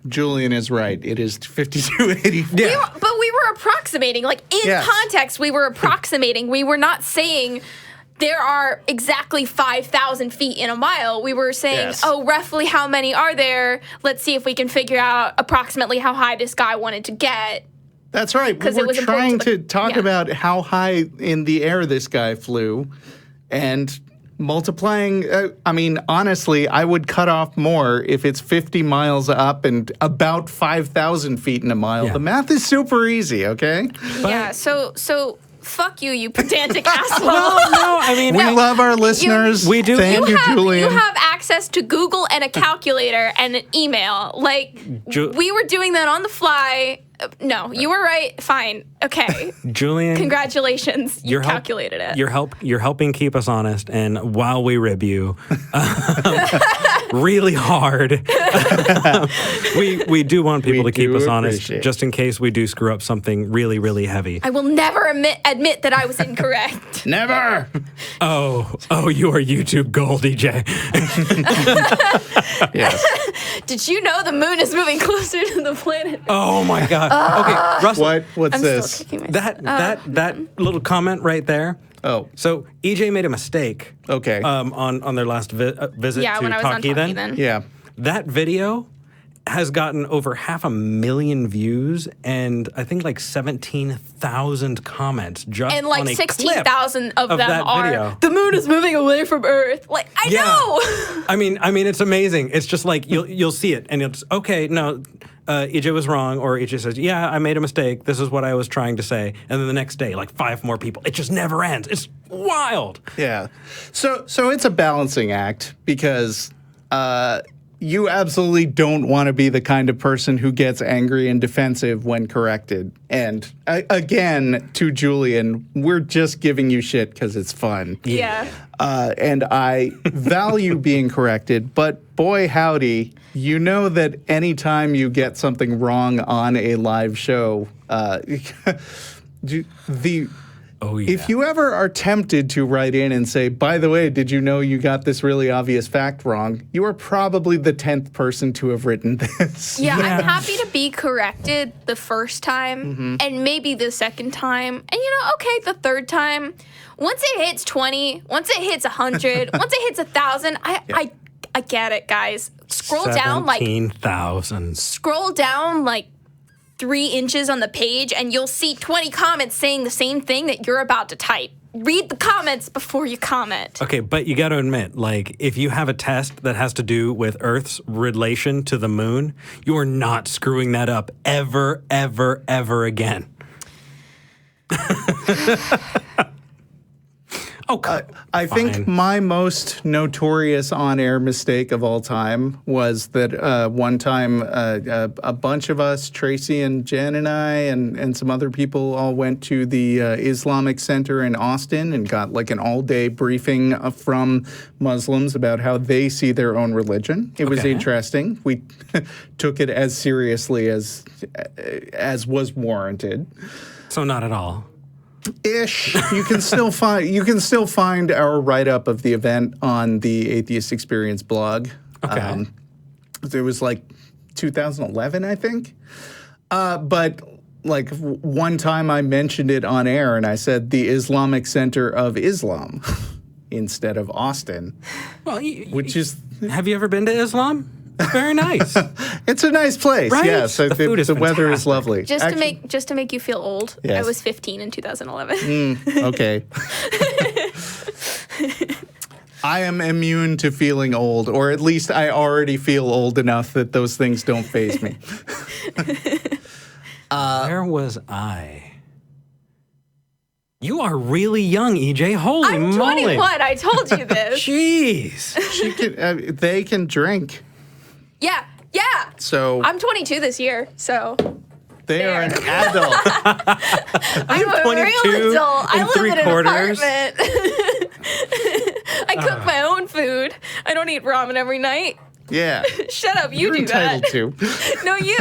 Julian is right. It is 5280. Yeah. But we were approximating. Like, in Yes. context, we were approximating. We were not saying there are exactly 5,000 feet in a mile. We were saying, Yes. roughly how many are there? Let's see if we can figure out approximately how high this guy wanted to get. That's right. We 'Cause it were was trying important to talk yeah. about how high in the air this guy flew and multiplying. Honestly, I would cut off more if it's 50 miles up and about 5,000 feet in a mile. Yeah. The math is super easy, okay? Yeah, so fuck you pedantic asshole. No, I mean, We love our listeners. We do. Thank you, Julian. You have access to Google and a calculator and an email. Like, we were doing that on the fly. No, you were right. Fine. Okay. Julian, Congratulations. You You're calculated it. You're helping keep us honest, and while we rib you really hard, we do want people We to keep do us honest, appreciate it. just in case we do screw up something really, really heavy. I will never admit that I was incorrect. Never. Oh, you are YouTube gold, EJ. Yes. Did you know the moon is moving closer to the planet? Oh my God. Okay, Russell. What's I'm this? still kicking myself. That little comment right there. Oh, So EJ made a mistake. okay. On their last visit Yeah, to when I was on Talkie Talkie then. then. yeah. That video has gotten over 500,000 views and I think like 17,000 comments just And on like a 16,000 of them that are video. the moon is moving away from Earth. Like, I know. I mean, it's amazing. It's just like you'll see it and it's okay. No, EJ was wrong, or EJ says, "Yeah, I made a mistake. This is what I was trying to say." And then the next day, like 5 more people. It just never ends. It's wild. Yeah. So it's a balancing act because you absolutely don't want to be the kind of person who gets angry and defensive when corrected. And again, to Julian, we're just giving you shit because it's fun. Yeah. And I value being corrected, but boy howdy, you know that anytime you get something wrong on a live show, Oh yeah. if you ever are tempted to write in and say, by the way, did you know you got this really obvious fact wrong? You are probably the 10th person to have written this. Yeah, Yeah. I'm happy to be corrected the first time and maybe the second time. And okay, the third time. Once it hits 20, once it hits 100, once it hits 1,000, I get it, guys. Scroll down 3 inches on the page and you'll see 20 comments saying the same thing that you're about to type. Read the comments before you comment. Okay, but you got to admit, like, if you have a test that has to do with Earth's relation to the moon, you are not screwing that up ever, ever, ever again. I think my most notorious on-air mistake of all time was that one time a bunch of us, Tracy and Jen and I and some other people all went to the Islamic Center in Austin and got like an all-day briefing from Muslims about how they see their own religion. It was interesting. We took it as seriously as was warranted. So not at all. Ish. You can still find our write-up of the event on the Atheist Experience blog. Okay. It was like 2011, I think. But like one time I mentioned it on air and I said the Islamic Center of Islam instead of Austin. Well, Have you ever been to Islam? It's very nice. It's a nice place. Right? Yes, The food is the weather is fantastic. lovely. Just to make you feel old, I Yes. was 15 in 2011. Okay. I am immune to feeling old, or at least I already feel old enough that those things don't faze me. Where was I? You are really young, EJ. Holy I'm moly. 21. I told you this. Jeez. They can drink, Yeah. so I'm 22 this year, so they are an adult. I'm a 22 real adult. I and live in an 3/4. apartment. I cook my own food. I don't eat ramen every night. Yeah. Shut up, you You're do entitled that. to. No, you.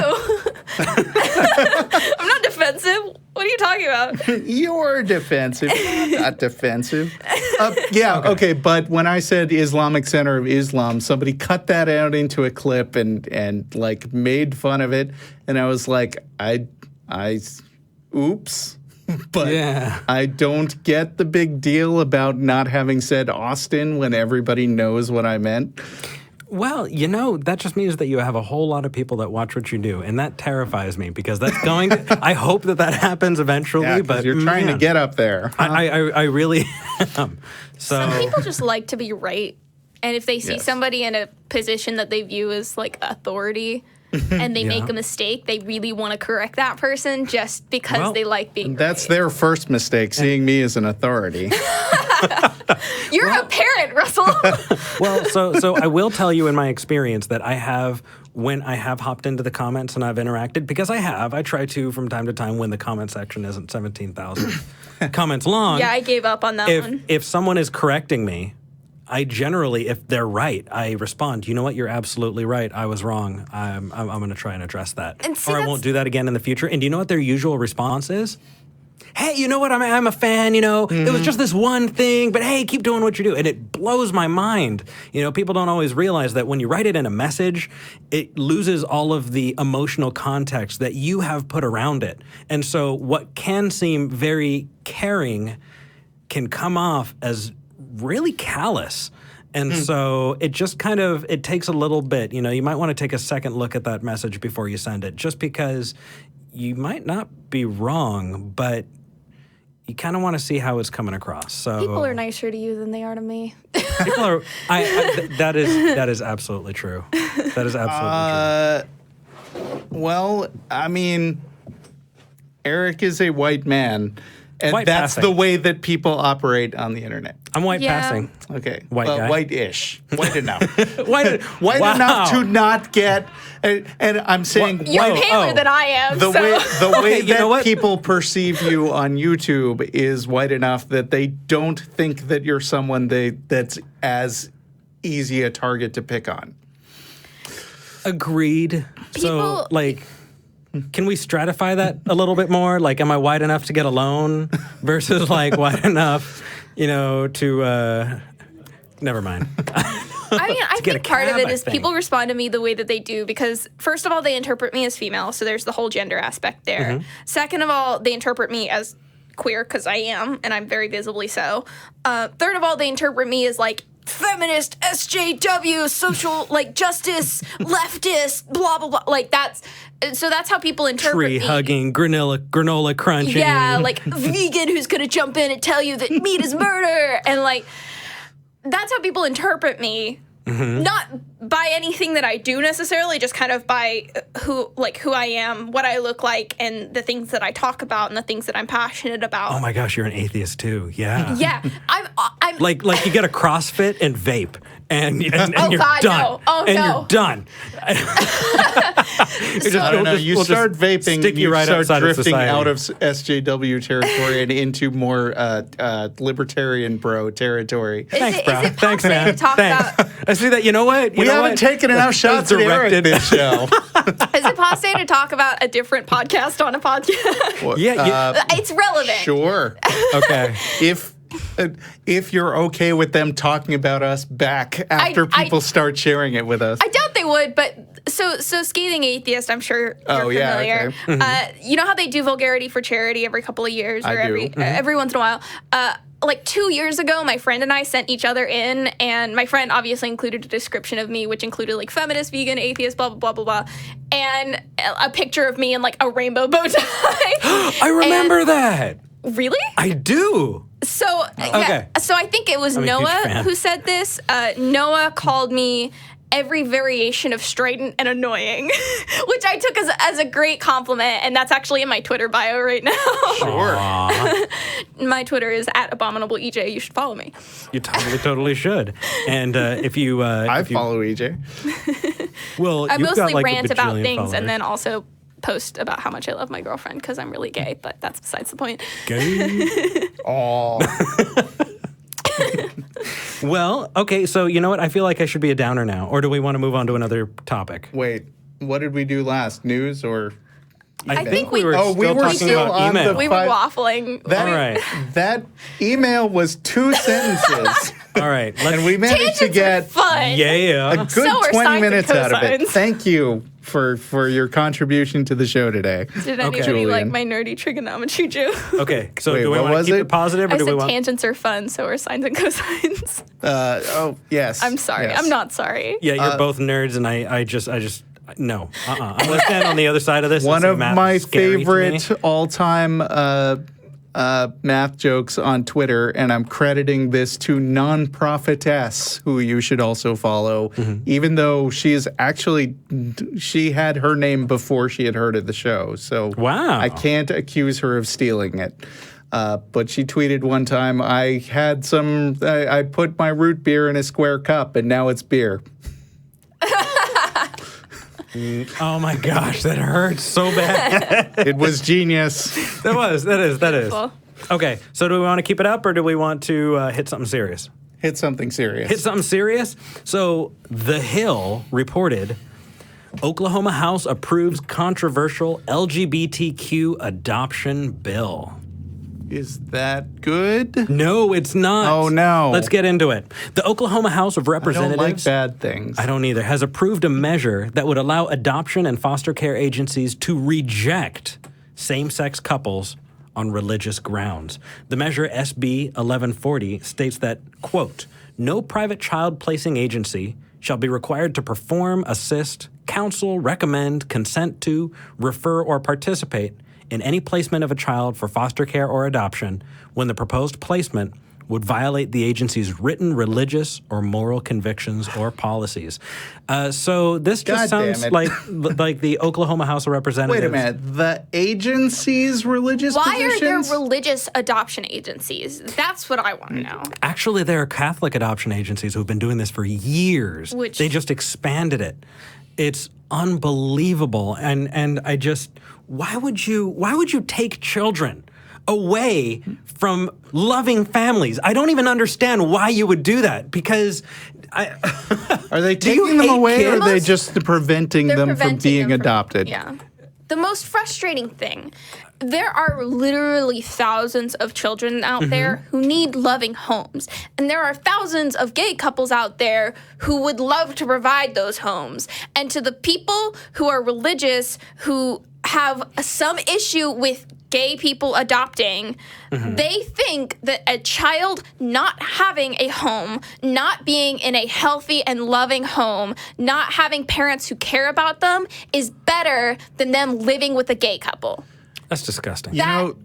I'm not defensive. What are you talking about? You're defensive. I'm not defensive. Okay. But when I said Islamic Center of Islam, somebody cut that out into a clip and like made fun of it, and I was like, oops. But I don't get the big deal about not having said Austin when everybody knows what I meant. Well, that just means that you have a whole lot of people that watch what you do, and that terrifies me because that's going to, I hope that happens eventually, but you're trying to get up there. Huh? I really am. So some people just like to be right, and if they see somebody in a position that they view as like authority and they make a mistake, they really want to correct that person just because they like being That's their first mistake, seeing me as an authority. You're a parent, Russell. Well, so I will tell you in my experience that when I have hopped into the comments and I've interacted, because I try to from time to time when the comment section isn't 17,000 comments long. Yeah, I gave up on that one. If someone is correcting me, I generally, if they're right, I respond, you know what, you're absolutely right. I was wrong. I'm going to try and address that. Or I won't do that again in the future. And do you know what their usual response is? Hey, you know what? I'm a fan, It was just this one thing, but hey, keep doing what you do. And it blows my mind. People don't always realize that when you write it in a message, it loses all of the emotional context that you have put around it. And so what can seem very caring can come off as really callous. And so it just it takes a little bit, you might want to take a second look at that message before you send it, just because you might not be wrong, but you kind of want to see how it's coming across. So people are nicer to you than they are to me. People are, that is absolutely true. That is absolutely true. Well, I mean, Eric is a white man. And White that's passing. the way that people operate on the internet. I'm white passing. Okay. White guy. White-ish. White enough. White enough to not get, and I'm saying You're paler than I am. the way you know that what? people perceive you on YouTube is white enough that they don't think that you're someone that's as easy a target to pick on. Agreed. So, can we stratify that a little bit more? Like, am I wide enough to get a loan versus wide enough, to, never mind. I mean, I think part of it is people respond to me the way that they do because, first of all, they interpret me as female, so there's the whole gender aspect there. Second of all, they interpret me as queer because I am, and I'm very visibly so. Third of all, they interpret me as feminist, SJW, social, justice, leftist, blah, blah, blah. That's how people interpret Tree me. hugging, granola crunching. Yeah, vegan who's going to jump in and tell you that meat is murder. And, that's how people interpret me. Not by anything that I do necessarily, just kind of by who I am, what I look like, and the things that I talk about and the things that I'm passionate about. Oh my gosh, you're an atheist too. Yeah. Yeah, I'm like you get a CrossFit and vape, and you're God, done. no. Oh and no, you're done. I don't know. You start vaping, stick you right start outside drifting of society. out of SJW territory and into more libertarian bro territory. Thanks, bro. Is it Thanks, man. to talk Thanks. about? I see that. You know what? We haven't taken enough shots at Eric this show. Is it possible to talk about a different podcast on a podcast? Yeah. It's relevant. Sure. Okay. If you're okay with them talking about us back after people start sharing it with us. I doubt they would, but so Scathing Atheist, I'm sure you're familiar. Okay. You know how they do Vulgarity for Charity every couple of years, or every once in a while. 2 years ago, my friend and I sent each other in, and my friend obviously included a description of me, which included feminist, vegan, atheist, blah, blah, blah, blah, blah, and a picture of me in a rainbow bow tie. I remember that. Really? I do. So, so I think it was Noah who said this. Noah called me every variation of strident and annoying, which I took as a great compliment, and that's actually in my Twitter bio right now. Sure. My Twitter is @abominableej. You should follow me. You totally should. And if you... I follow EJ. Well, I you've mostly got rant a about bajillion things followers. and then also post about how much I love my girlfriend because I'm really gay, but that's besides the point. Gay. Oh. Well, okay, so you know what? I feel like I should be a downer now. Or do we want to move on to another topic? Wait, what did we do last? News or... I think we were Oh, we still were talking still about on email. the We were waffling. That, All right. that email was 2 sentences. All right. Let's, And we managed to Tangents are get fun. yeah. a good So are 20 sines and minutes out of it. cosines. Thank you for your contribution to the show today. Did anybody Julian. like my nerdy trigonometry joke? Okay. So Wait, do we what want to was keep it? it positive or I do we said want? tangents are fun, so are sines and cosines. Oh, yes. I'm sorry. Yes. I'm not sorry. Yeah, you're both nerds, and I just no. I'm gonna stand on the other side of this. One and say of math my is scary to me. favorite all-time math jokes on Twitter, and I'm crediting this to TheNonProphets, who you should also follow, even though she had her name before she had heard of the show. So Wow. I can't accuse her of stealing it. But she tweeted one time, I put my root beer in a square cup, and now it's beer. Oh my gosh, that hurts so bad. It was genius. That is. Cool. Okay, so do we want to keep it up or do we want to hit something serious? Hit something serious. Hit something serious? So, The Hill reported Oklahoma House approves controversial LGBTQ adoption bill. Is that good? No, it's not. Oh, no. Let's get into it. The Oklahoma House of I don't Representatives. like bad things. I don't either, has approved a measure that would allow adoption and foster care agencies to reject same-sex couples on religious grounds. The measure SB 1140 states that, quote, no private child placing agency shall be required to perform, assist, counsel, recommend, consent to, refer, or participate in any placement of a child for foster care or adoption when the proposed placement would violate the agency's written religious or moral convictions or policies. So this just God damn sounds it. like the Oklahoma House of Representatives. Wait a minute. The agency's religious Why are there positions? religious adoption agencies? That's what I want to know. Actually, there are Catholic adoption agencies who've been doing this for years. Which- They just expanded it. It's unbelievable. And I just, why would you take children away from loving families? I don't even understand why you would do that because Are they you taking them hate away or are they kids? just preventing They're them from preventing being them from- adopted? Yeah. The most frustrating thing, there are literally thousands of children out there who need loving homes. And there are thousands of gay couples out there who would love to provide those homes. And to the people who are religious, who have some issue with gay people adopting, they think that a child not having a home, not being in a healthy and loving home, not having parents who care about them is better than them living with a gay couple. that's disgusting. You know,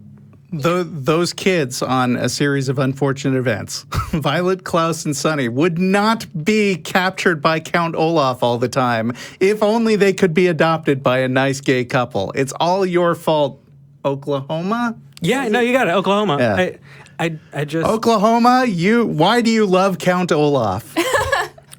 those kids on A Series of Unfortunate Events, Violet, Klaus, and Sonny, would not be captured by Count Olaf all the time if only they could be adopted by a nice gay couple. It's all your fault, Oklahoma? Yeah, no, you got it. Oklahoma. Yeah. I just Oklahoma, why do you love Count Olaf?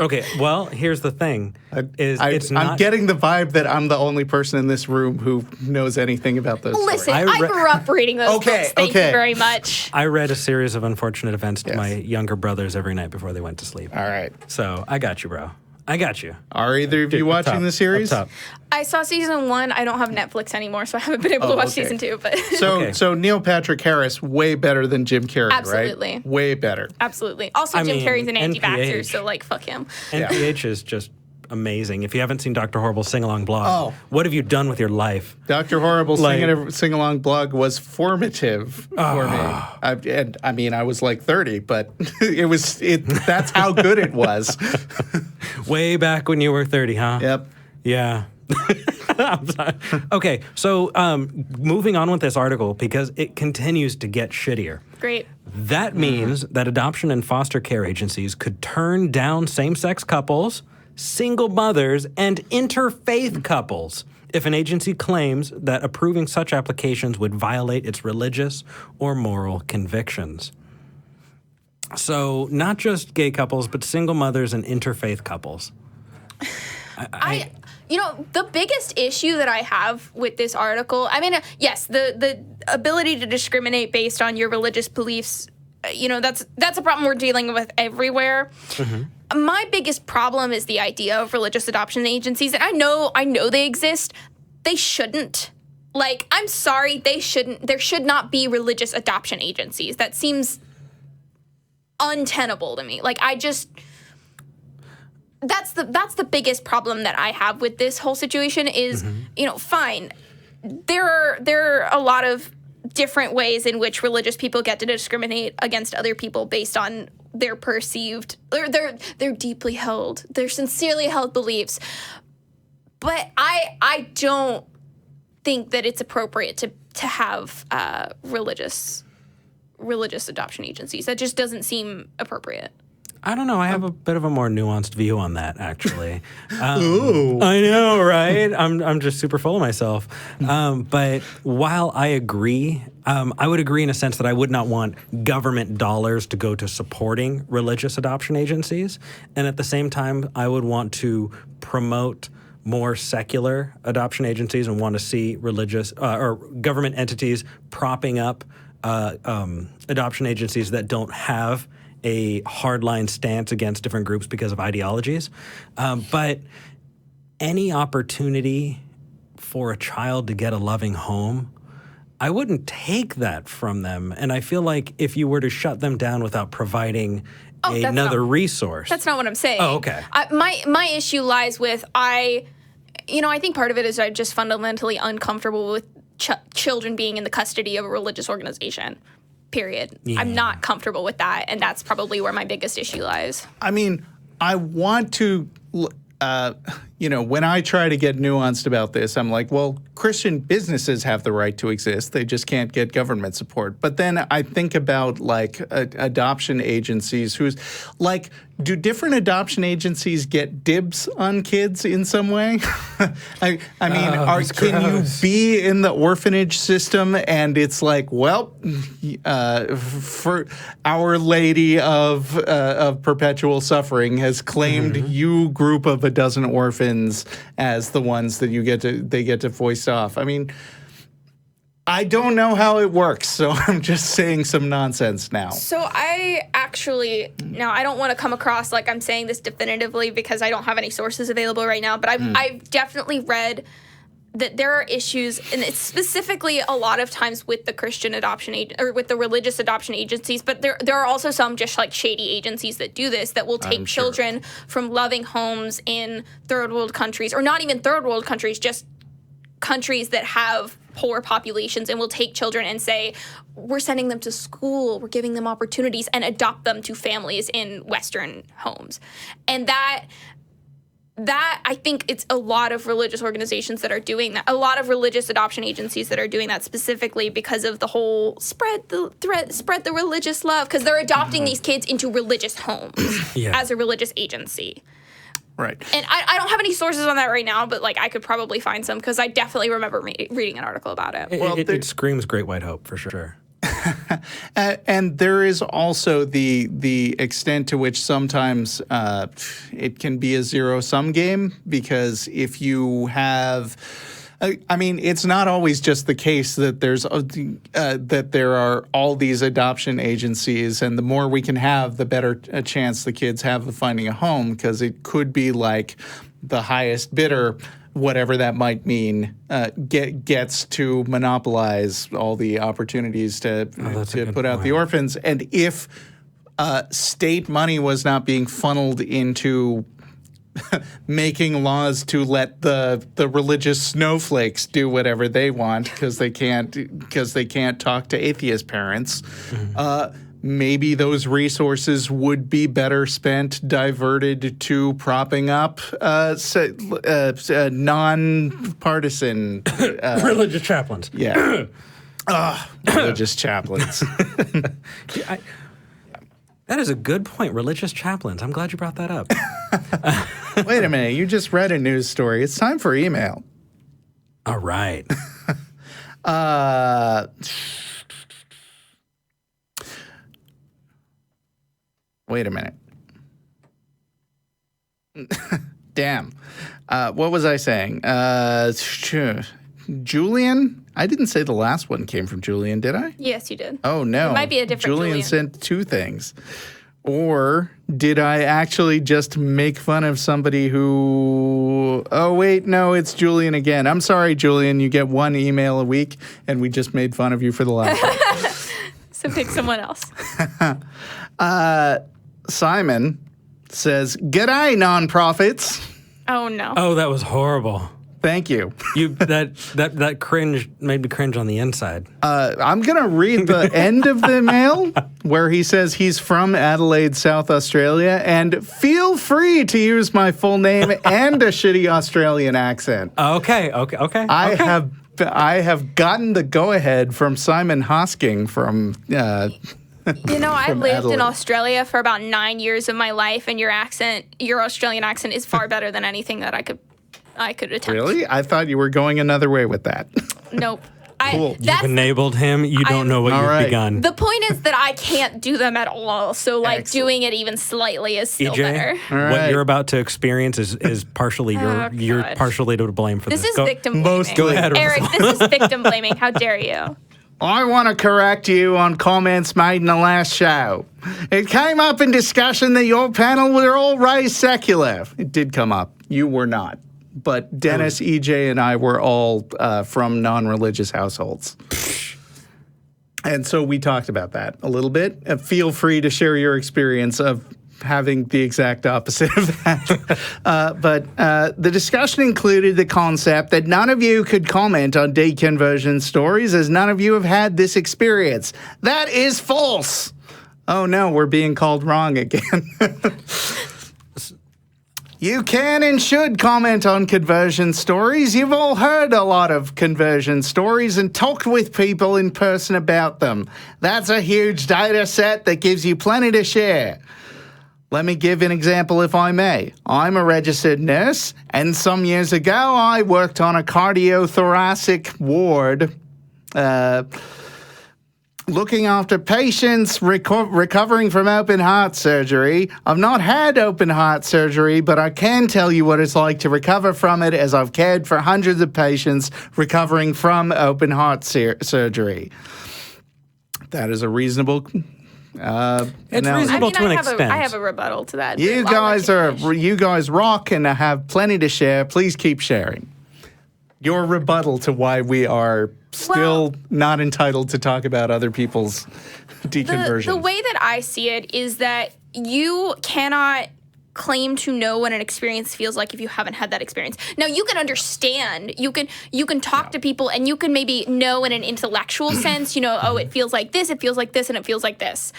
okay. Well, here's the thing: it's not. I'm getting the vibe that I'm the only person in this room who knows anything about those Listen, I I re- grew up reading those Okay, books. Thank okay. you very much. I read A Series of Unfortunate Events to Yes. my younger brothers every night before they went to sleep. All right. So I got you, bro. I got you. Are either of you Up watching top, the series? up top. I saw season 1. I don't have Netflix anymore, so I haven't been able to watch okay. season 2. But Okay. So Neil Patrick Harris, way better than Jim Carrey, Absolutely. right? Way better. absolutely. Also, I Jim mean, Carrey's an anti-vaxxer, NPH. so like, fuck him. NPH is just amazing. If you haven't seen Dr. Horrible's sing-along blog, Oh. what have you done with your life? Dr. Horrible's Like- sing-along blog was formative for me. I was like 30, but that's how good it was. Way back when you were 30, huh? Yep. Yeah. I'm sorry. Okay, so moving on with this article because it continues to get shittier. Great. That means that adoption and foster care agencies could turn down same-sex couples, single mothers, and interfaith couples if an agency claims that approving such applications would violate its religious or moral convictions. So not just gay couples, but single mothers and interfaith couples. The biggest issue that I have with this article, I mean, yes, the ability to discriminate based on your religious beliefs, that's a problem we're dealing with everywhere. My biggest problem is the idea of religious adoption agencies, and I know they exist. They shouldn't. Like, I'm sorry, there should not be religious adoption agencies. That seems untenable to me. Like, that's the biggest problem that I have with this whole situation is, fine. There are a lot of different ways in which religious people get to discriminate against other people based on their perceived, or their deeply held, their sincerely held beliefs. But I don't think that it's appropriate to have religious adoption agencies. That just doesn't seem appropriate. I don't know. I have a bit of a more nuanced view on that, actually. Ooh. I know, right? I'm just super full of myself. But while I agree, I would agree in a sense that I would not want government dollars to go to supporting religious adoption agencies. And at the same time, I would want to promote more secular adoption agencies and want to see religious or government entities propping up adoption agencies that don't have a hardline stance against different groups because of ideologies. But any opportunity for a child to get a loving home, I wouldn't take that from them. And I feel like if you were to shut them down without providing another resource. That's not what I'm saying. Oh, okay. My issue lies with I think part of it is I'm just fundamentally uncomfortable with children being in the custody of a religious organization. Period. Yeah. I'm not comfortable with that, and that's probably where my biggest issue lies. I mean, I want to, when I try to get nuanced about this, I'm like, well, Christian businesses have the right to exist. They just can't get government support. But then I think about, like, adoption agencies who's, like, do different adoption agencies get dibs on kids in some way? I mean, can you be in the orphanage system and it's like, well, for Our Lady of Perpetual Suffering has claimed you group of a dozen orphans as the ones that they get to voice off. I mean, I don't know how it works, so I'm just saying some nonsense now. So I don't want to come across like I'm saying this definitively because I don't have any sources available right now, but I've definitely read that there are issues, and it's specifically a lot of times with the Christian adoption or with the religious adoption agencies, but there are also some just like shady agencies that do this, that will take children from loving homes in third world countries, or not even third world countries, just countries that have poor populations, and will take children and say, we're sending them to school, we're giving them opportunities, and adopt them to families in Western homes. And that I think it's a lot of religious organizations that are doing that, a lot of religious adoption agencies that are doing that specifically because of the whole spread the religious love, because they're adopting these kids into religious homes as a religious agency. Right. And I don't have any sources on that right now, but like I could probably find some because I definitely remember reading an article about it. It screams Great White Hope for sure. And there is also the extent to which sometimes it can be a zero-sum game, because if you have, I mean, it's not always just the case that there are all these adoption agencies, and the more we can have, the better a chance the kids have of finding a home, because it could be like the highest bidder, whatever that might mean, gets to monopolize all the opportunities to put out the orphans. And if state money was not being funneled into making laws to let the religious snowflakes do whatever they want because they can't talk to atheist parents, maybe those resources would be better spent diverted to propping up nonpartisan religious chaplains. Yeah. Religious chaplains. That is a good point. Religious chaplains. I'm glad you brought that up. Wait a minute. You just read a news story. It's time for email. All right. Wait a minute. Damn. What was I saying? Julian? I didn't say the last one came from Julian, did I? Yes, you did. Oh, no. It might be a different Julian. Julian sent two things. Or did I actually just make fun of somebody who... Oh, wait, no, it's Julian again. I'm sorry, Julian. You get one email a week, and we just made fun of you for the last one. So pick someone else. Simon says, "G'day, non-prophets." Oh, no. Oh, that was horrible. Thank you. That cringe made me cringe on the inside. I'm going to read the end of the mail where he says he's from Adelaide, South Australia, and feel free to use my full name and a shitty Australian accent. Okay. I have gotten the go-ahead from Simon Hosking from... I lived Adelaide. in Australia for about 9 years of my life, and your Australian accent is far better than anything that I could attempt. Really? I thought you were going another way with that. Nope. Cool. You've enabled him. You don't know what you've begun. The point is that I can't do them at all. So, Excellent. doing it even slightly is still better. All What right. you're about to experience is partially you're God. partially to blame for this. This is victim blaming. Go ahead, Eric, this is victim blaming. How dare you? I want to correct you on comments made in the last show. It came up in discussion that your panel were all raised secular. It did come up. You were not. But Dennis, EJ, and I were all from non-religious households. And so we talked about that a little bit. Feel free to share your experience of having the exact opposite of that. But the discussion included the concept that none of you could comment on deconversion stories as none of you have had this experience. That is false. Oh no, we're being called wrong again. You can and should comment on conversion stories. You've all heard a lot of conversion stories and talked with people in person about them. That's a huge data set that gives you plenty to share. Let me give an example, if I may. I'm a registered nurse, and some years ago I worked on a cardiothoracic ward, looking after patients recovering from open heart surgery. I've not had open heart surgery, but I can tell you what it's like to recover from it, as I've cared for hundreds of patients recovering from open heart surgery. That is a reasonable... It's reasonable to an extent. I have a rebuttal to that. You guys rock and have plenty to share. Please keep sharing. Your rebuttal to why we are still not entitled to talk about other people's deconversion. The way that I see it is that you cannot claim to know what an experience feels like if you haven't had that experience. Now, you can understand, you can talk to people, and you can maybe know in an intellectual sense, it feels like this, and it feels like this.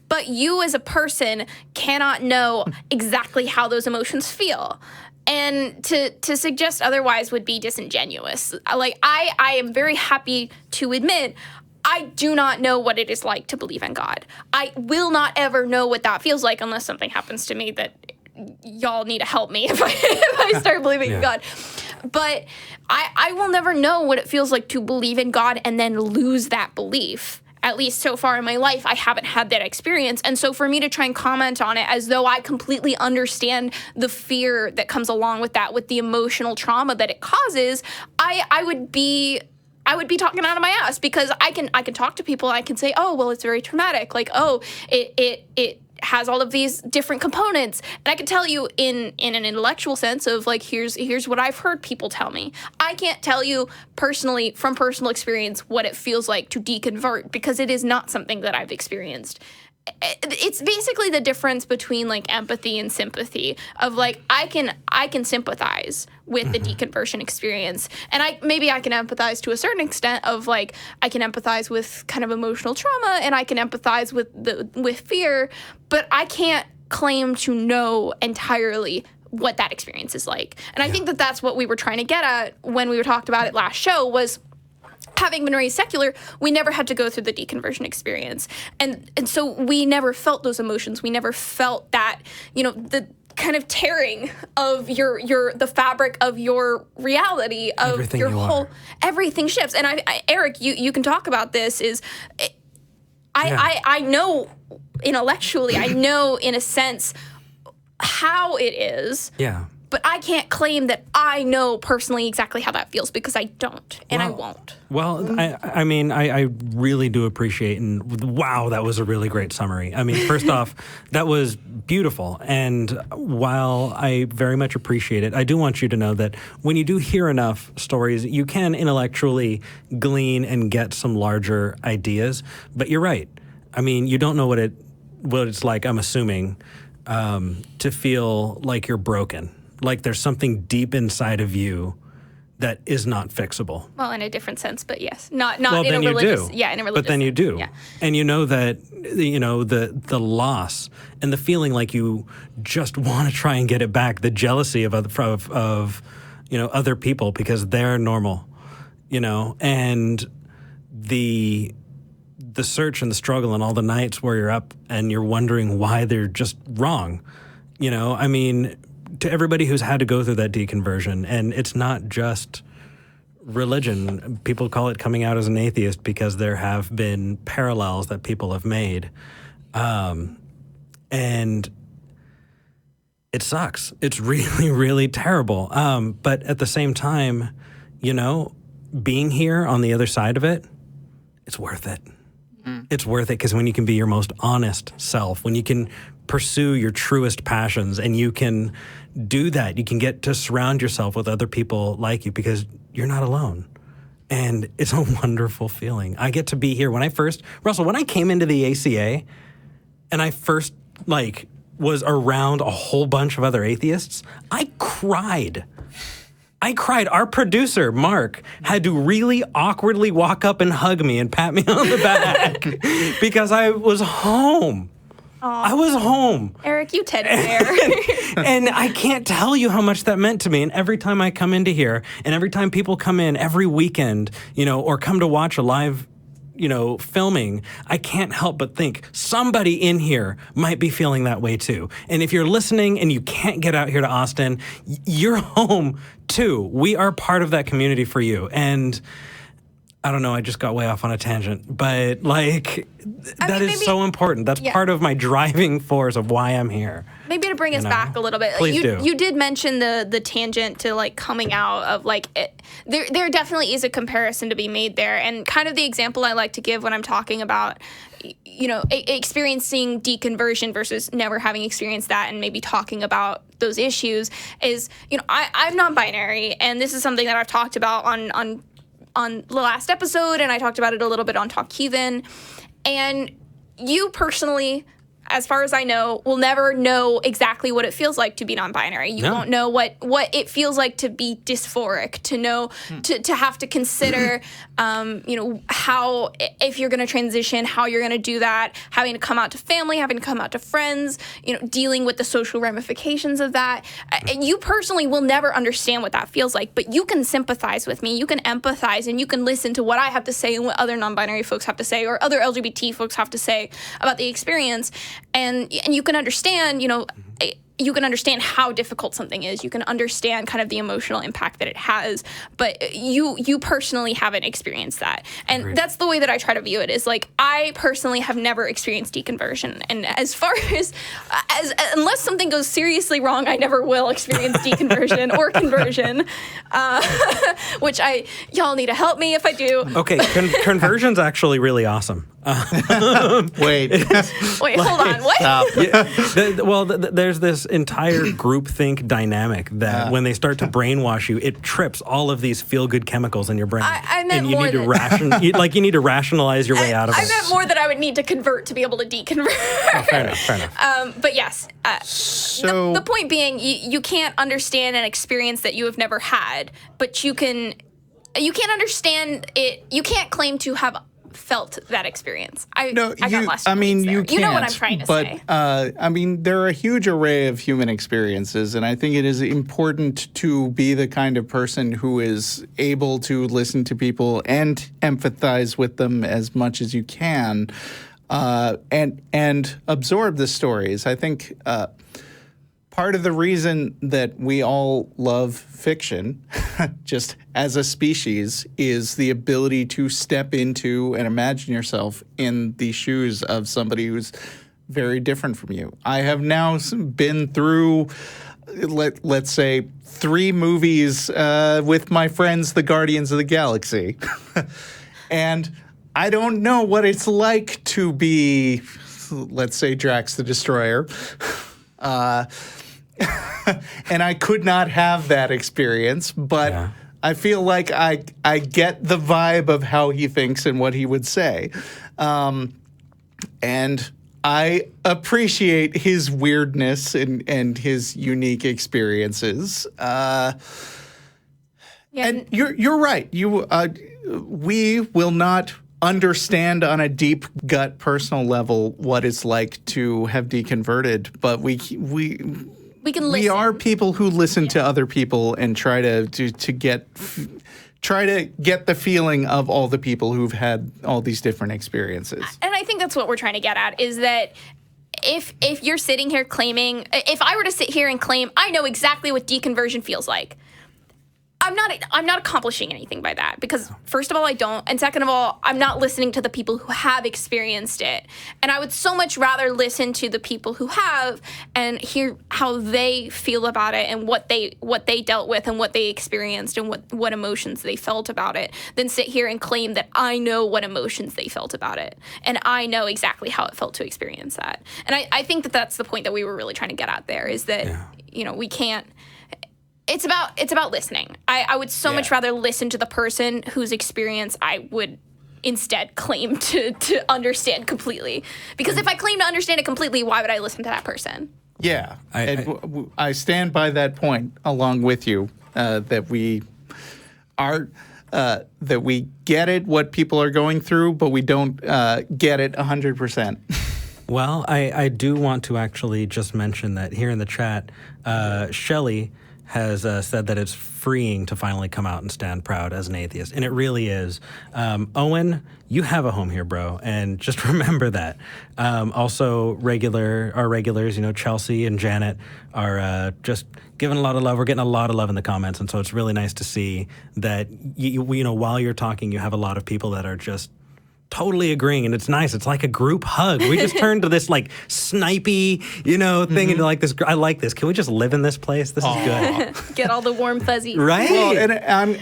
But you as a person cannot know exactly how those emotions feel. And to suggest otherwise would be disingenuous. I am very happy to admit I do not know what it is like to believe in God. I will not ever know what that feels like unless something happens to me that y'all need to help me if I start believing in God. But I will never know what it feels like to believe in God and then lose that belief. At least so far in my life, I haven't had that experience. And so for me to try and comment on it as though I completely understand the fear that comes along with that, with the emotional trauma that it causes, I would be talking out of my ass, because I can talk to people. I can say, oh, well, it's very traumatic. Like, oh, it has all of these different components. And I can tell you in an intellectual sense of like, here's what I've heard people tell me. I can't tell you personally from personal experience what it feels like to deconvert, because it is not something that I've experienced. It's basically the difference between like empathy and sympathy of like, I can sympathize with the deconversion experience, and I can empathize to a certain extent of like, I can empathize with kind of emotional trauma, and I can empathize with fear, but I can't claim to know entirely what that experience is like. And I think that that's what we were trying to get at when we were talked about it last show was, having been raised secular, we never had to go through the deconversion experience. And so we never felt those emotions. We never felt that, the kind of tearing of the fabric of your reality, of everything your you whole, are. Everything shifts. And Eric, you can talk about this I know intellectually, I know in a sense how it is. Yeah. but I can't claim that I know personally exactly how that feels because I don't, and I won't. Well, I mean, I really do appreciate, and wow, that was a really great summary. I mean, first off, that was beautiful. And while I very much appreciate it, I do want you to know that when you do hear enough stories, you can intellectually glean and get some larger ideas. But you're right. I mean, you don't know what it's like, I'm assuming, to feel like you're broken, like there's something deep inside of you that is not fixable. Well, in a different sense, but yes, not well, in then a religious. You do. Yeah, in a religious. But then you do, yeah. And you know that the loss and the feeling like you just want to try and get it back, the jealousy of other people because they're normal, and the search and the struggle and all the nights where you're up and you're wondering why they're just wrong. I mean, to everybody who's had to go through that deconversion, and it's not just religion. People call it coming out as an atheist because there have been parallels that people have made. And it sucks. It's really, really terrible. But at the same time, being here on the other side of it, it's worth it. It's worth it because when you can be your most honest self, when you can pursue your truest passions and you can do that, you can get to surround yourself with other people like you because you're not alone. And it's a wonderful feeling. I get to be here. When I came into the ACA and I first was around a whole bunch of other atheists, I cried. Our producer, Mark, had to really awkwardly walk up and hug me and pat me on the back because I was home. Aww. I was home. Eric, you teddy bear. And I can't tell you how much that meant to me. And every time I come into here, and every time people come in every weekend, or come to watch a live filming, I can't help but think somebody in here might be feeling that way too. And if you're listening and you can't get out here to Austin, you're home too. We are part of that community for you. And I don't know, I just got way off on a tangent, but that is so important. That's part of my driving force of why I'm here. Maybe to bring us back a little bit. Please do. You did mention the tangent to coming out of there definitely is a comparison to be made there. And kind of the example I like to give when I'm talking about experiencing deconversion versus never having experienced that and maybe talking about those issues is, I'm non-binary, and this is something that I've talked about on the last episode, and I talked about it a little bit on Talk Heathen. And you personally, as far as I know, will never know exactly what it feels like to be non-binary. You won't know what it feels like to be dysphoric, to know, to have to consider, how, if you're going to transition, how you're going to do that, having to come out to family, having to come out to friends, dealing with the social ramifications of that. You personally will never understand what that feels like, but you can sympathize with me, you can empathize, and you can listen to what I have to say and what other non-binary folks have to say or other LGBT folks have to say about the experience. And you can understand, you can understand how difficult something is. You can understand kind of the emotional impact that it has, but you personally haven't experienced that. And Agreed. That's the way that I try to view it is I personally have never experienced deconversion. And as far as unless something goes seriously wrong, I never will experience deconversion or conversion, which y'all need to help me if I do. Okay, conversion's actually really awesome. Wait, hold on. What? Stop. There's this entire groupthink dynamic that when they start to brainwash you, it trips all of these feel-good chemicals in your brain. I meant and you more need to you need to rationalize your way out of it. I meant more that I would need to convert to be able to deconvert. Oh, fair enough. But yes, So the point being, you can't understand an experience that you have never had, but you can't understand it. You can't claim to have felt that experience. I got lost. You can't. You know what I'm trying to say. But there are a huge array of human experiences, and I think it is important to be the kind of person who is able to listen to people and empathize with them as much as you can, and absorb the stories. I think part of the reason that we all love fiction, just as a species, is the ability to step into and imagine yourself in the shoes of somebody who's very different from you. I have now been through let's say 3 movies with my friends, the Guardians of the Galaxy. And I don't know what it's like to be, let's say, Drax the Destroyer. And I could not have that experience, but I feel like I get the vibe of how he thinks and what he would say. And I appreciate his weirdness and his unique experiences. And you're right. We will not understand on a deep gut personal level what it's like to have deconverted, but we can listen. We are people who listen to other people and try to get the feeling of all the people who've had all these different experiences. And I think that's what we're trying to get at, is that if you're sitting here claiming, if I were to sit here and claim I know exactly what deconversion feels like, I'm not accomplishing anything by that, because first of all, I don't, and second of all, I'm not listening to the people who have experienced it. And I would so much rather listen to the people who have and hear how they feel about it and what they dealt with and what they experienced and what emotions they felt about it, than sit here and claim that I know what emotions they felt about it and I know exactly how it felt to experience that. And I think that that's the point that we were really trying to get at there, is that we can't. It's about listening. I would so much rather listen to the person whose experience I would instead claim to understand completely. Because if I claim to understand it completely, why would I listen to that person? Yeah, I stand by that point along with you, that we get it, what people are going through, but we don't get it 100%. Well, I do want to actually just mention that here in the chat, Shelley has said that it's freeing to finally come out and stand proud as an atheist. And it really is. Owen, you have a home here, bro. And just remember that. Also, our regulars, Chelsea and Janet are just giving a lot of love. We're getting a lot of love in the comments. And so it's really nice to see that, while you're talking, you have a lot of people that are just totally agreeing, and it's nice. It's like a group hug. We just turned to this like snipey, thing into like this. I like this. Can we just live in this place? This is good. Get all the warm fuzzies. Right? Well, and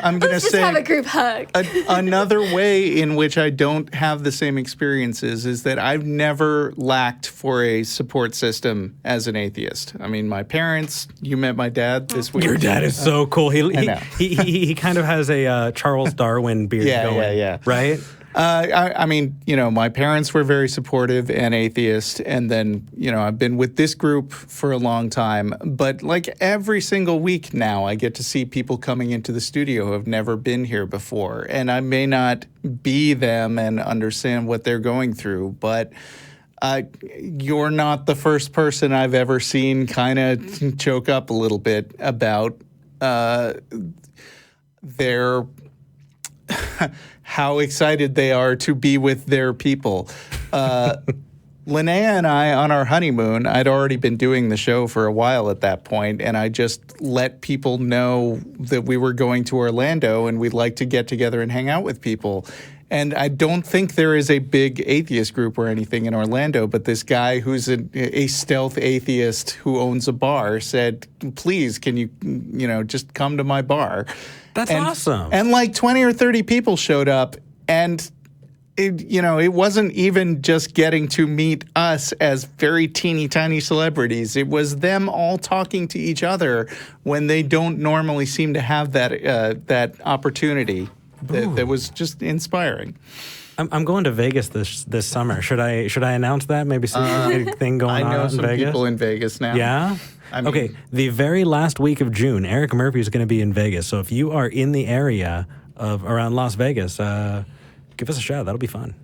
I'm going to say, just have a group hug. Another way in which I don't have the same experiences is that I've never lacked for a support system as an atheist. I mean, my parents. You met my dad this week. Your dad is so cool. He kind of has a Charles Darwin beard going. Yeah. Right? I mean, my parents were very supportive and atheist, and then, I've been with this group for a long time. But like every single week now, I get to see people coming into the studio who have never been here before. And I may not be them and understand what they're going through, but you're not the first person I've ever seen kind of choke up a little bit about their how excited they are to be with their people. Linnea and I, on our honeymoon, I'd already been doing the show for a while at that point, and I just let people know that we were going to Orlando and we'd like to get together and hang out with people. And I don't think there is a big atheist group or anything in Orlando, but this guy who's a stealth atheist who owns a bar said, please, can you, just come to my bar? That's awesome. And like 20 or 30 people showed up, and it wasn't even just getting to meet us as very teeny tiny celebrities. It was them all talking to each other when they don't normally seem to have that opportunity. That was just inspiring. I'm going to Vegas this summer. Should I announce that? Maybe see anything going on in Vegas? I know some people in Vegas now. Yeah? Okay, the very last week of June, Eric Murphy is going to be in Vegas. So if you are in the area of around Las Vegas, give us a shout. That'll be fun.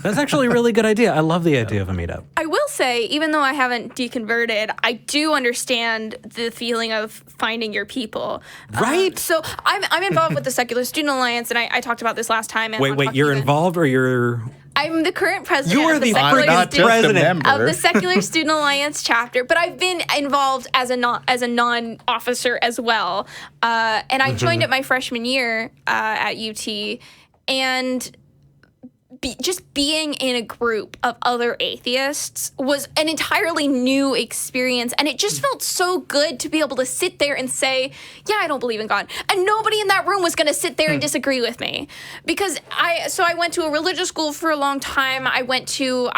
That's actually a really good idea. I love the idea of a meetup. I will say, even though I haven't deconverted, I do understand the feeling of finding your people. Right. So I'm involved with the Secular Student Alliance, and I talked about this last time. Wait, you're involved or you're... I'm the current president. You are the president of the Secular Student Alliance chapter, but I've been involved as a non-officer as well. And I joined it my freshman year at UT, and just being in a group of other atheists was an entirely new experience. And it just felt so good to be able to sit there and say, yeah, I don't believe in God. And nobody in that room was going to sit there and disagree with me. Because I went to a religious school for a long time. I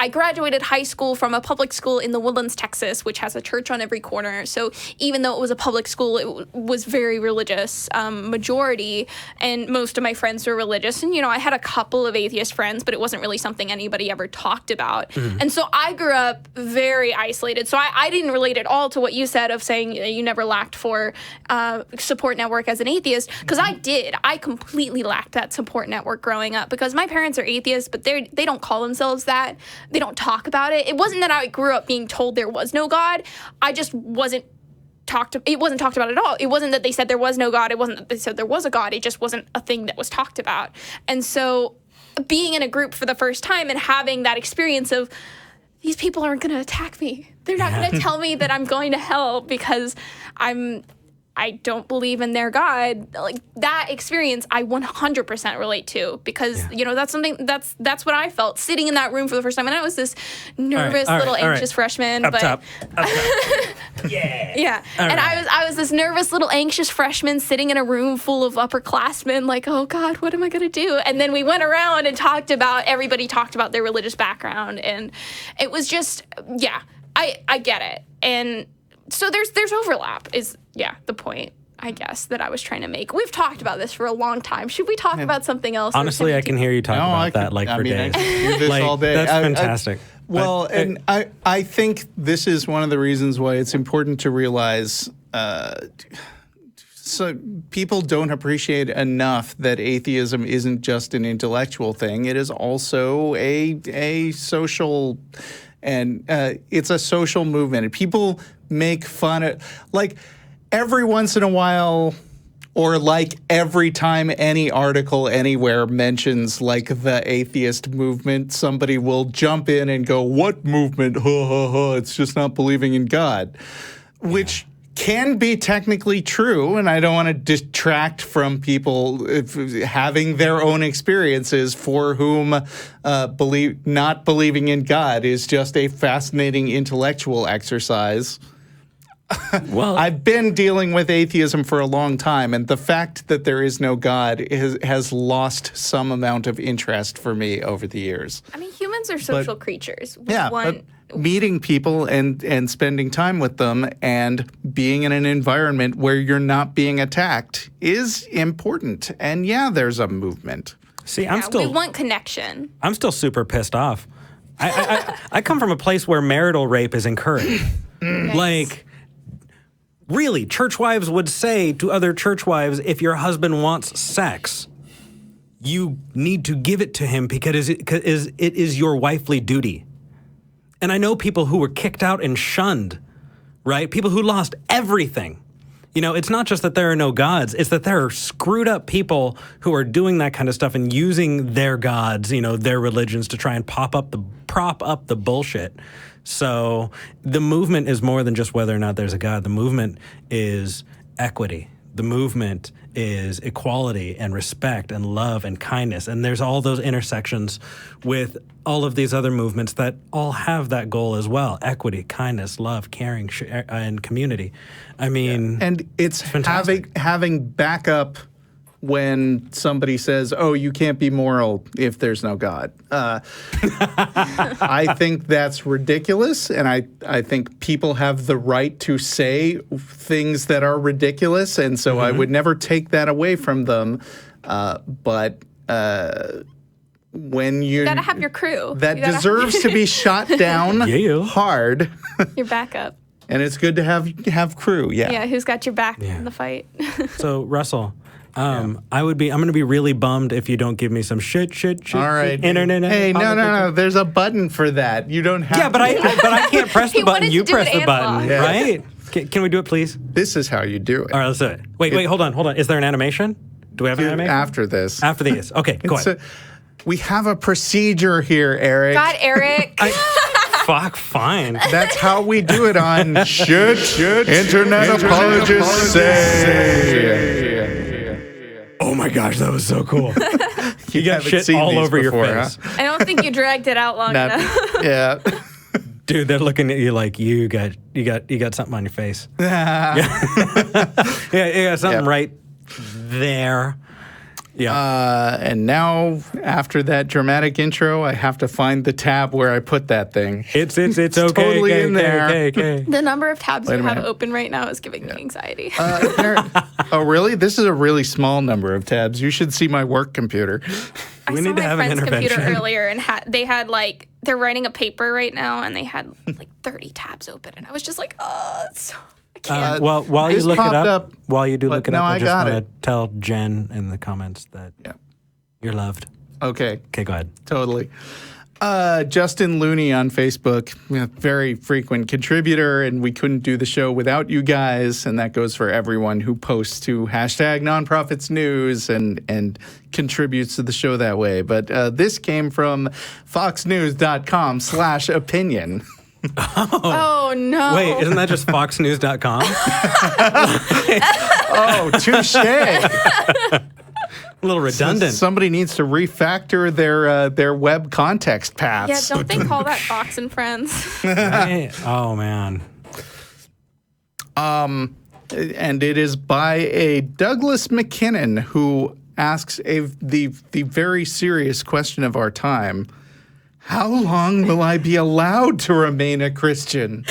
graduated high school from a public school in the Woodlands, Texas, which has a church on every corner. So even though it was a public school, it was very religious majority. And most of my friends were religious. And, I had a couple of atheist friends, but it wasn't really something anybody ever talked about. And so I grew up very isolated. So I didn't relate at all to what you said of saying you never lacked for support network as an atheist, because I did. I completely lacked that support network growing up because my parents are atheists, but they don't call themselves that. They don't talk about it. It wasn't that I grew up being told there was no God. I just wasn't it wasn't talked about at all. It wasn't that they said there was no God. It wasn't that they said there was a God. It just wasn't a thing that was talked about. And so being in a group for the first time and having that experience of these people aren't going to attack me. They're not going to tell me that I'm going to hell because I don't believe in their God. Like that experience, I 100% relate to because that's something that's what I felt sitting in that room for the first time. And I was this nervous little anxious freshman. Up top. Yeah. And I was this nervous little anxious freshman sitting in a room full of upperclassmen, like, oh God, what am I gonna do? And then we went around and everybody talked about their religious background, and it was just, I get it. And so there's overlap is the point, I guess, that I was trying to make. We've talked about this for a long time. Should we talk about something else? Honestly, I can hear you talk about that for days. I can do this all day. That's fantastic. I think this is one of the reasons why it's important to realize so people don't appreciate enough that atheism isn't just an intellectual thing. It is also a social, and it's a social movement. And people make fun of, like, every once in a while, or like every time any article anywhere mentions like the atheist movement, somebody will jump in and go, what movement? It's just not believing in God, which can be technically true. And I don't want to detract from people having their own experiences for whom not believing in God is just a fascinating intellectual exercise. Well, I've been dealing with atheism for a long time, and the fact that there is no God has lost some amount of interest for me over the years. I mean, humans are social creatures. But meeting people and spending time with them and being in an environment where you're not being attacked is important. And there's a movement. See, we want connection. I'm still super pissed off. I come from a place where marital rape is encouraged. Yes. Like, really, church wives would say to other church wives, if your husband wants sex, you need to give it to him because it is your wifely duty. And I know people who were kicked out and shunned, right? People who lost everything. It's not just that there are no gods, it's that there are screwed up people who are doing that kind of stuff and using their gods, their religions to try and prop up the bullshit. So the movement is more than just whether or not there's a God. The movement is equity. The movement is equality and respect and love and kindness. And there's all those intersections with all of these other movements that all have that goal as well. Equity, kindness, love, caring, and community. I mean, and it's having backup when somebody says, oh, you can't be moral if there's no God. I think that's ridiculous, and I think people have the right to say things that are ridiculous, and so I would never take that away from them. But when you gotta have your crew that deserves to be shot down hard. Your backup. And it's good to have crew. Yeah, who's got your back in the fight. So, Russell, I'm going to be really bummed if you don't give me some shit. All right. Internet. Hey, no. There's a button for that. You don't have to. But I can't press the button. You press the button, right? Can we do it, please? This is how you do it. All right, let's do it. Wait, hold on. Is there an animation? Do we have an animation? After this. After these. Okay, go ahead. We have a procedure here, Eric. God, Eric. Fuck, fine. That's how we do it on Should Internet Apologists Say. Oh my gosh, that was so cool. You got haven't shit seen all these over before, your face. I don't think you dragged it out long enough. Yeah. Dude, they're looking at you like you got something on your face. Yeah, you got something right there. Yeah. And now, after that dramatic intro, I have to find the tab where I put that thing. It's okay. totally okay, in there. Okay. The number of tabs Wait a you have minute. open right now is giving me anxiety. Oh, really? This is a really small number of tabs. You should see my work computer. I We saw need to my have an friend's computer intervention. earlier, and they had like they're writing a paper right now, and they had like 30 tabs open, and I was just like, oh, I can't. Well, while you This look it popped up, up, while you do but look it no, up, I I just got want it. to tell Jen in the comments that Yeah. you're loved. Okay. Okay, go ahead. Totally. Justin Looney on Facebook, very frequent contributor, and we couldn't do the show without you guys, and that goes for everyone who posts to #NonProphets News and contributes to the show that way. But this came from foxnews.com/opinion. Oh no! Wait, isn't that just foxnews.com? Oh, touche. A little redundant. Somebody needs to refactor their web context Yeah, paths. don't they call that Fox and Friends? Right? Oh, man. And it is by a Douglas McKinnon who asks the very serious question of our time: how long will I be allowed to remain a Christian?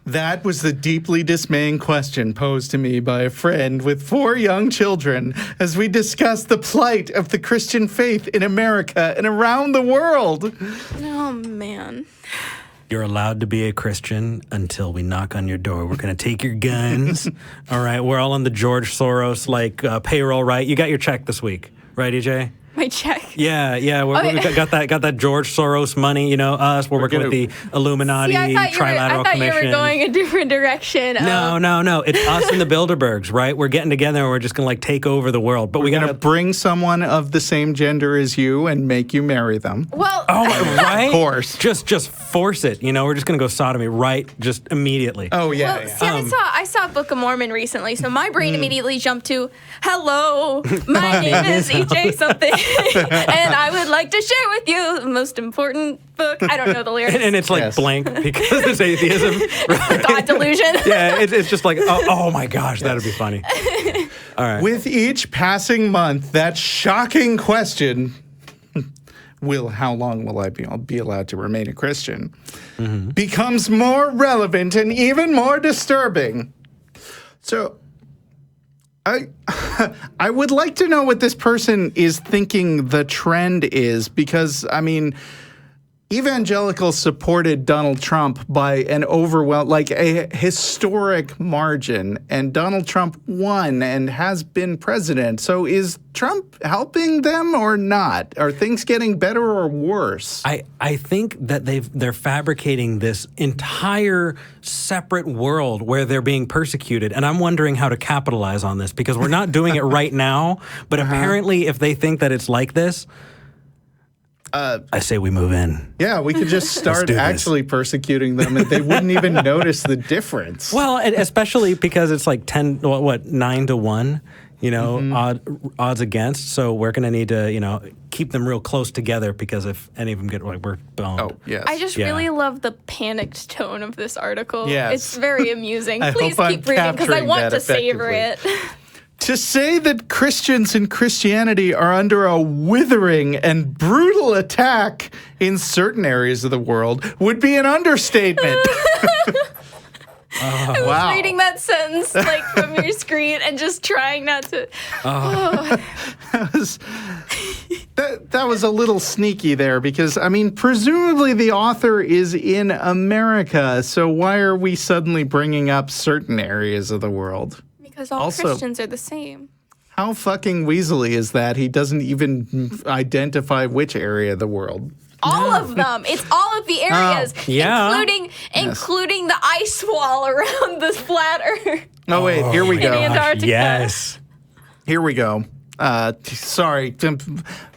That was the deeply dismaying question posed to me by a friend with 4 young children as we discussed the plight of the Christian faith in America and around the world. Oh man. You're allowed to be a Christian until we knock on your door. We're going to take your guns. All right, we're all on the George Soros payroll, right? You got your check this week, right, EJ? My check. Yeah. We got that George Soros money. You know, us. We're working with the Illuminati, See, I thought Trilateral you Commission. were going a different direction. No. It's us and the Bilderbergs, right? We're getting together and we're just gonna take over the world. But we We're gotta going to bring someone of the same gender as you and make you marry them. Well, right? Of course. Just force it. You know, we're just gonna go sodomy right, just immediately. Oh, yeah. well, see, I saw Book of Mormon recently, so my brain immediately jumped to, hello, my name is EJ something, and I would like to share with you the most important book. I don't know the lyrics. And it's like Yes. blank because it's atheism. Right? God delusion. Yeah, it's just like, oh my gosh, that'd be funny. All right. With each passing month, that shocking question, how long will I be allowed to remain a Christian, becomes more relevant and even more disturbing. So I would like to know what this person is thinking the trend is, because, I mean, evangelicals supported Donald Trump by an a historic margin, and Donald Trump won and has been president. So is Trump helping them or not? Are things getting better or worse? I think that they're fabricating this entire separate world where they're being persecuted, and I'm wondering how to capitalize on this, because we're not doing it right now, but apparently if they think that it's like this, I say we move in. Yeah, we could just start do this. actually persecuting them and they wouldn't even notice the difference. Well, and especially because it's like 9 to 1, you know, odds against. So we're going to need to, you know, keep them real close together, because if any of them get we're boned. Oh, yes. I just Yeah. really love the panicked tone of this article. Yes. It's very amusing. I Please hope I'm keep reading, because I capturing want that to savor effectively. it. To say that Christians and Christianity are under a withering and brutal attack in certain areas of the world would be an understatement. I was reading that sentence like from your screen and just trying not to. That was a little sneaky there, because, I mean, presumably the author is in America, so why are we suddenly bringing up certain areas of the world? Because all Also- Christians are the same. How fucking weaselly is that? He doesn't even identify which area of the world. All of them. It's all of the areas, yeah. including the ice wall around the flat Earth. Oh, wait, here we In go. Antarctica. Yes. Here we go. Sorry,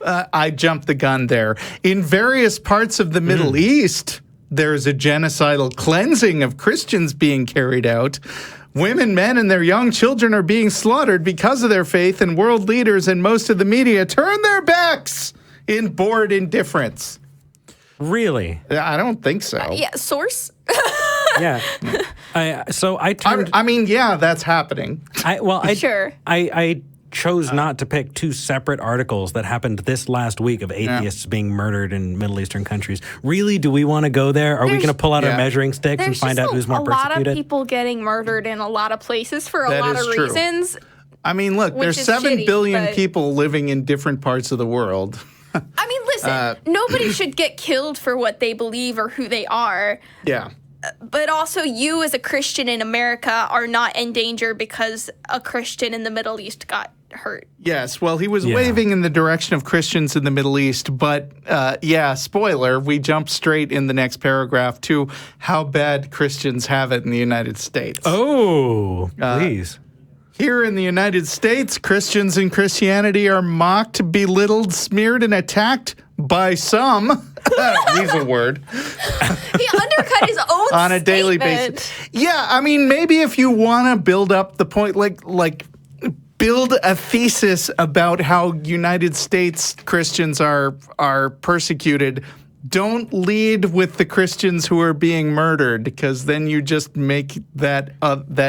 I jumped the gun there. In various parts of the Middle East, there is a genocidal cleansing of Christians being carried out, Women, men, and their young children are being slaughtered because of their faith, and world leaders and most of the media turn their backs in bored indifference. Really? I don't think so. Yeah, source? Yeah. I mean, yeah, that's happening. Sure. I chose not to pick two separate articles that happened this last week of atheists being murdered in Middle Eastern countries. Really, do we want to go there? Are we going to pull out our measuring sticks and find out who's more persecuted? There's a lot of people getting murdered in a lot of places for a lot of reasons. I mean, look, there's 7 billion people living in different parts of the world. I mean, listen, nobody should get killed for what they believe or who they are. Yeah. But also, you as a Christian in America are not in danger because a Christian in the Middle East got hurt. Yes, well, he was waving in the direction of Christians in the Middle East, but spoiler, we jump straight in the next paragraph to how bad Christians have it in the United States. Oh, please. Here in the United States, Christians and Christianity are mocked, belittled, smeared, and attacked by some. Weasel word. He undercut his own on a daily basis. Yeah, I mean, maybe if you want to build up the point, like build a thesis about how United States Christians are persecuted, don't lead with the Christians who are being murdered, because then you just make that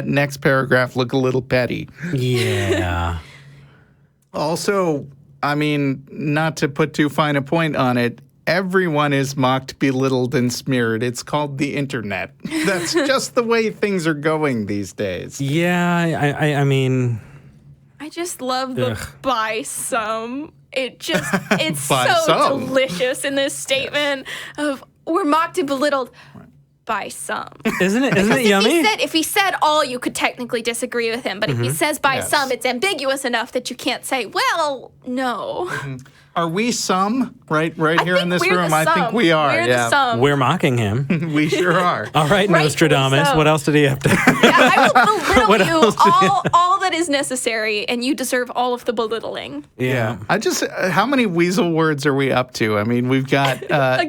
next paragraph look a little petty. Yeah. Also, I mean, not to put too fine a point on it, everyone is mocked, belittled, and smeared. It's called the internet. That's just the way things are going these days. Yeah, I mean... I just love the by some. It's By so some. delicious in this statement of we're mocked and belittled by some. Isn't it yummy? If he said all, you could technically disagree with him. But if he says by some, it's ambiguous enough that you can't say, well, no. Are we some right here in this room? I think we are. We're the some. We're mocking him. We sure are. All right, Nostradamus. so. What else did he have to? I will belittle else did you all that is necessary, and you deserve all of the belittling. Yeah. I just how many weasel words are we up to? I mean, we've got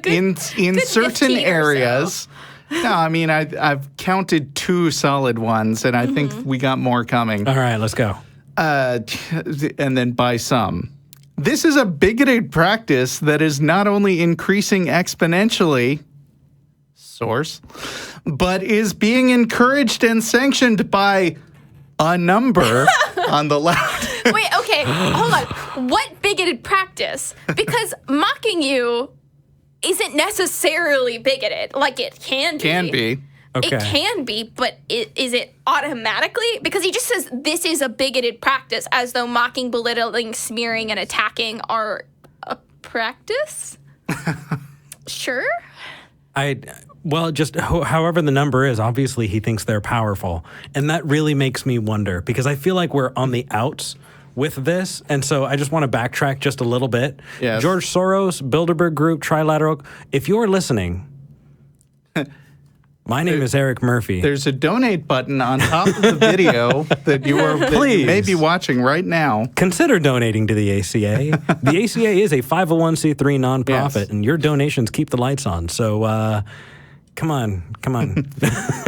in certain areas. No, I mean I've counted 2 solid ones, and I think we got more coming. All right, let's go. And then by some. This is a bigoted practice that is not only increasing exponentially, source, but is being encouraged and sanctioned by a number on the left. Wait, okay, hold on. What bigoted practice? Because mocking you isn't necessarily bigoted. Like, it can be. Can be. Okay. It can be, but is it automatically? Because he just says this is a bigoted practice, as though mocking, belittling, smearing, and attacking are a practice? Sure. Just however the number is, obviously he thinks they're powerful. And that really makes me wonder, because I feel like we're on the outs with this. And so I just want to backtrack just a little bit. Yes. George Soros, Bilderberg Group, Trilateral, if you're listening... My name is Eric Murphy. There's a donate button on top of the video that you may be watching right now. Consider donating to the ACA. The ACA is a 501c3 nonprofit, and your donations keep the lights on. So, come on.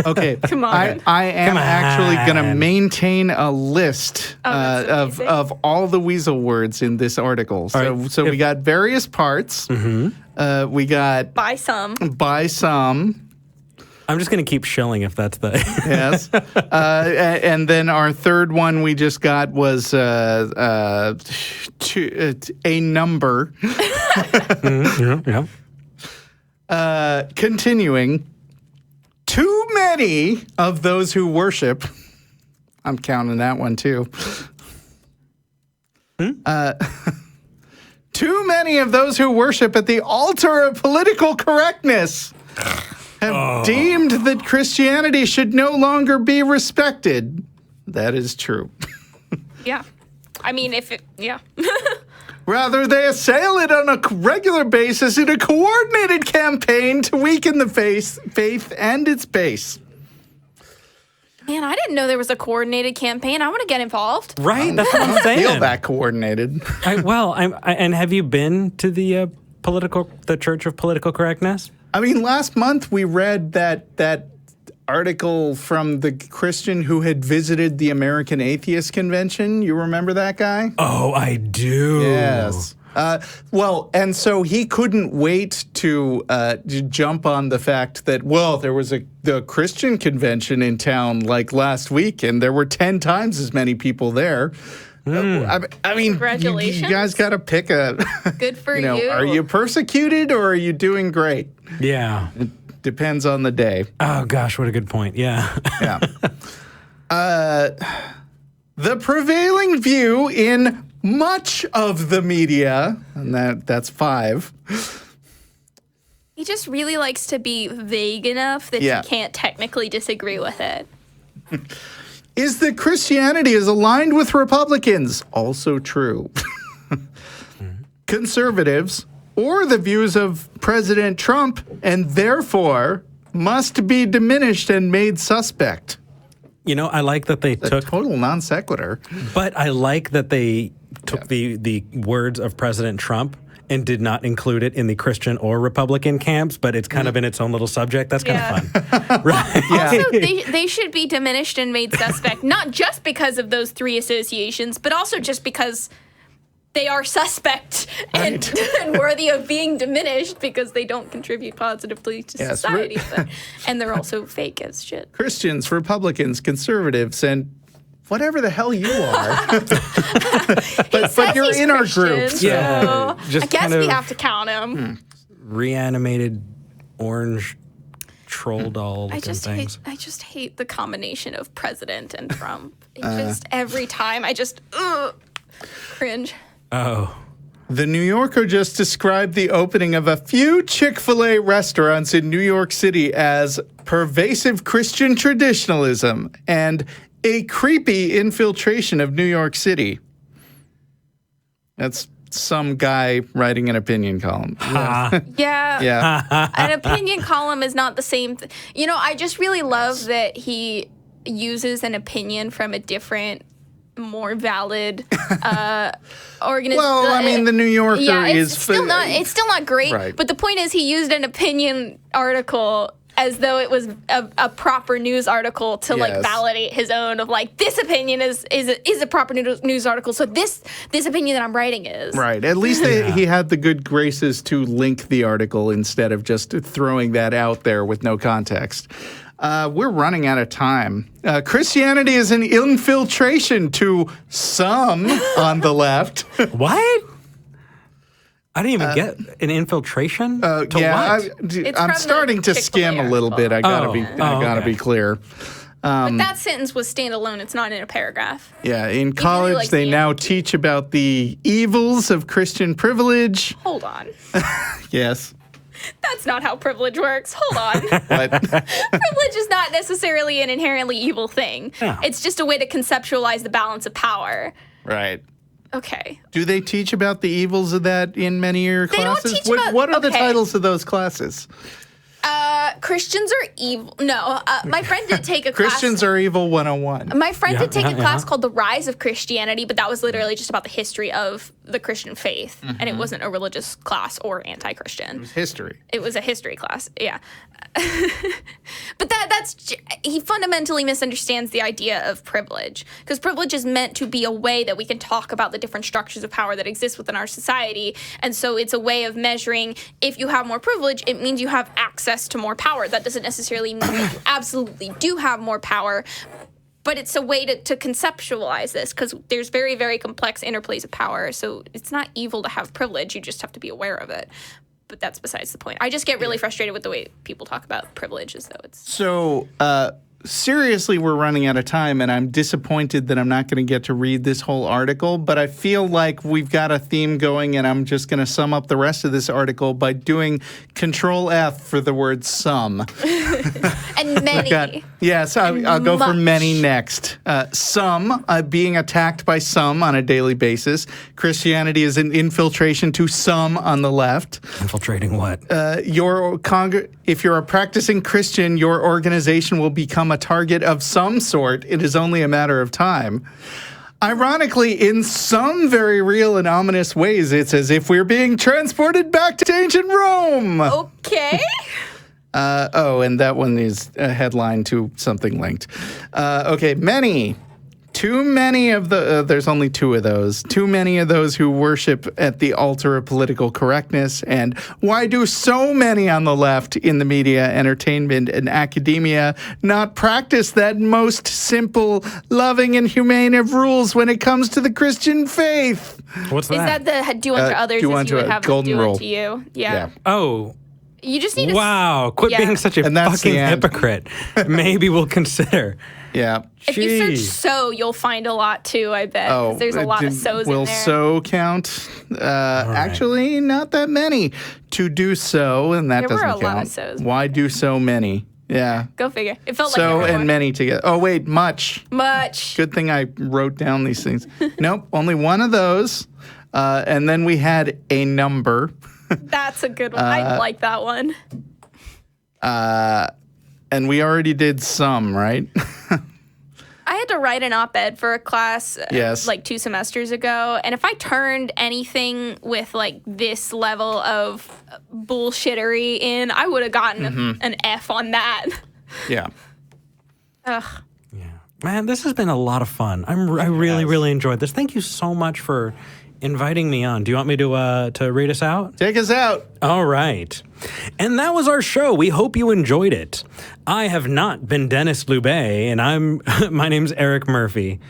Okay. Come on. I am actually going to maintain a list of all the weasel words in this article. So we got various parts. We got By some. By some. I'm just going to keep shilling if that's the... Yes. And then our third one we just got was a number. Continuing. Too many of those who worship... I'm counting that one too. Too many of those who worship at the altar of political correctness have deemed that Christianity should no longer be respected. That is true. Yeah. I mean, yeah. Rather, they assail it on a regular basis in a coordinated campaign to weaken the faith and its base. Man, I didn't know there was a coordinated campaign. I want to get involved. Right? That's what I'm saying. Feel that coordinated. And have you been to the Church of Political Correctness? I mean, last month we read that article from the Christian who had visited the American Atheist Convention. You remember that guy? Oh, I do. Yes. Well, and so he couldn't wait to jump on the fact that, well, there was the Christian convention in town like last week, and there were 10 times as many people there. I mean, Congratulations. you guys got to pick a. Good for you know, you. are you persecuted or are you doing great? Yeah. It depends on the day. Oh, gosh, what a good point. Yeah. Yeah. The prevailing view in much of the media, and that's 5. He just really likes to be vague enough that Yeah. you can't technically disagree with it. Is that Christianity is aligned with Republicans. Also true. Conservatives, or the views of President Trump, and therefore must be diminished and made suspect. You know, I like that they took, Total non sequitur. but I like that they took the words of President Trump and did not include it in the Christian or Republican camps, but it's kind of in its own little subject. That's kind of fun. Right? Also, they should be diminished and made suspect, not just because of those 3 associations, but also just because they are suspect and, and worthy of being diminished because they don't contribute positively to society. And they're also fake as shit. Christians, Republicans, conservatives, and whatever the hell you are. but you're in our group. So. Yeah. I Just guess kind we of have to count them. reanimated orange troll doll looking things. I just hate the combination of president and Trump. It just every time I just cringe. Oh. The New Yorker just described the opening of a few Chick-fil-A restaurants in New York City as pervasive Christian traditionalism and a creepy infiltration of New York City. That's some guy writing an opinion column. Yeah. An opinion column is not the same. You know, I just really love that he uses an opinion from a different, more valid organization. Well, I mean, the New Yorker it's still not great. Right. But the point is, he used an opinion article as though it was a proper news article to like validate his own of like, this opinion is a proper news article. So this opinion that I'm writing is right. At least he had the good graces to link the article instead of just throwing that out there with no context. We're running out of time. Christianity is an infiltration to some on the left. What? I didn't even get an infiltration. To what? I'm starting to skim a little bit. I gotta be clear. But that sentence was standalone. It's not in a paragraph. Yeah, in college they now teach about the evils of Christian privilege. Hold on. Yes. That's not how privilege works. Hold on. Privilege is not necessarily an inherently evil thing. No. It's just a way to conceptualize the balance of power. Right. Okay. Do they teach about the evils of that in many of your classes? They don't teach about... What are the titles of those classes? Christians are evil. No, my friend did take a class. Christians are evil 101. My friend did take a class called The Rise of Christianity, but that was literally just about the history of the Christian faith. And it wasn't a religious class or anti-Christian. It was history. It was a history class, yeah. But that's he fundamentally misunderstands the idea of privilege, because privilege is meant to be a way that we can talk about the different structures of power that exist within our society. And so it's a way of measuring, if you have more privilege, it means you have access to more power. That doesn't necessarily mean that you absolutely do have more power, but it's a way to conceptualize this, because there's very, very complex interplays of power. So it's not evil to have privilege. You just have to be aware of it. But that's besides the point. I just get really frustrated with the way people talk about privilege as though it's... So, seriously, we're running out of time, and I'm disappointed that I'm not going to get to read this whole article, but I feel like we've got a theme going, and I'm just going to sum up the rest of this article by doing Control F for the word some. And many. Yes, I'll go for many next. Some, being attacked by some on a daily basis. Christianity is an infiltration to some on the left. Infiltrating what? If you're a practicing Christian, your organization will become a target of some sort. It is only a matter of time. Ironically, in some very real and ominous ways, it's as if we're being transported back to ancient Rome. Okay. And that one is a headline to something linked. Okay, many. Too many of the, there's only two of those. Too many of those who worship at the altar of political correctness. And why do so many on the left in the media, entertainment, and academia not practice that most simple, loving, and humane of rules when it comes to the Christian faith? What's that? Is that the do unto others do as unto you would a have them golden do rule. unto you? Yeah. Oh, You just need to... wow. Quit being such a And that's fucking the end. hypocrite. Maybe we'll consider. Yeah. If you search Jeez. so, you'll find a lot too, I bet. 'cause there's a lot of so's in Will there. so count? Actually, not that many. To do so, and that There doesn't were a count. lot of so's. Why do so many? Yeah. Go figure. It felt So like and many together. Oh, wait, much. much. Good thing I wrote down these things. Nope, only one of those. And then we had a number. That's a good one. I like that one. And we already did some, right? I had to write an op-ed for a class Yes. like 2 semesters ago, and if I turned anything with like this level of bullshittery in, I would have gotten an F on that. Yeah. Ugh. Yeah. Man, this has been a lot of fun. I really, really enjoyed this. Thank you so much for inviting me on. Do you want me to read us out? Take us out. All right. And that was our show. We hope you enjoyed it. I have not been Dennis Lube, and my name's Eric Murphy,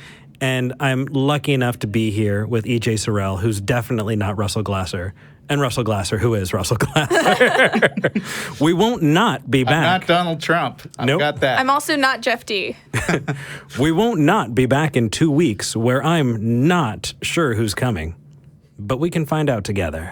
and I'm lucky enough to be here with EJ Sorrell, who's definitely not Russell Glasser, and Russell Glasser, who is Russell Glasser. We won't not be I'm back. not Donald Trump. I've Nope. got that. I'm also not Jeff D. We won't not be back in 2 weeks, where I'm not sure who's coming, but we can find out together.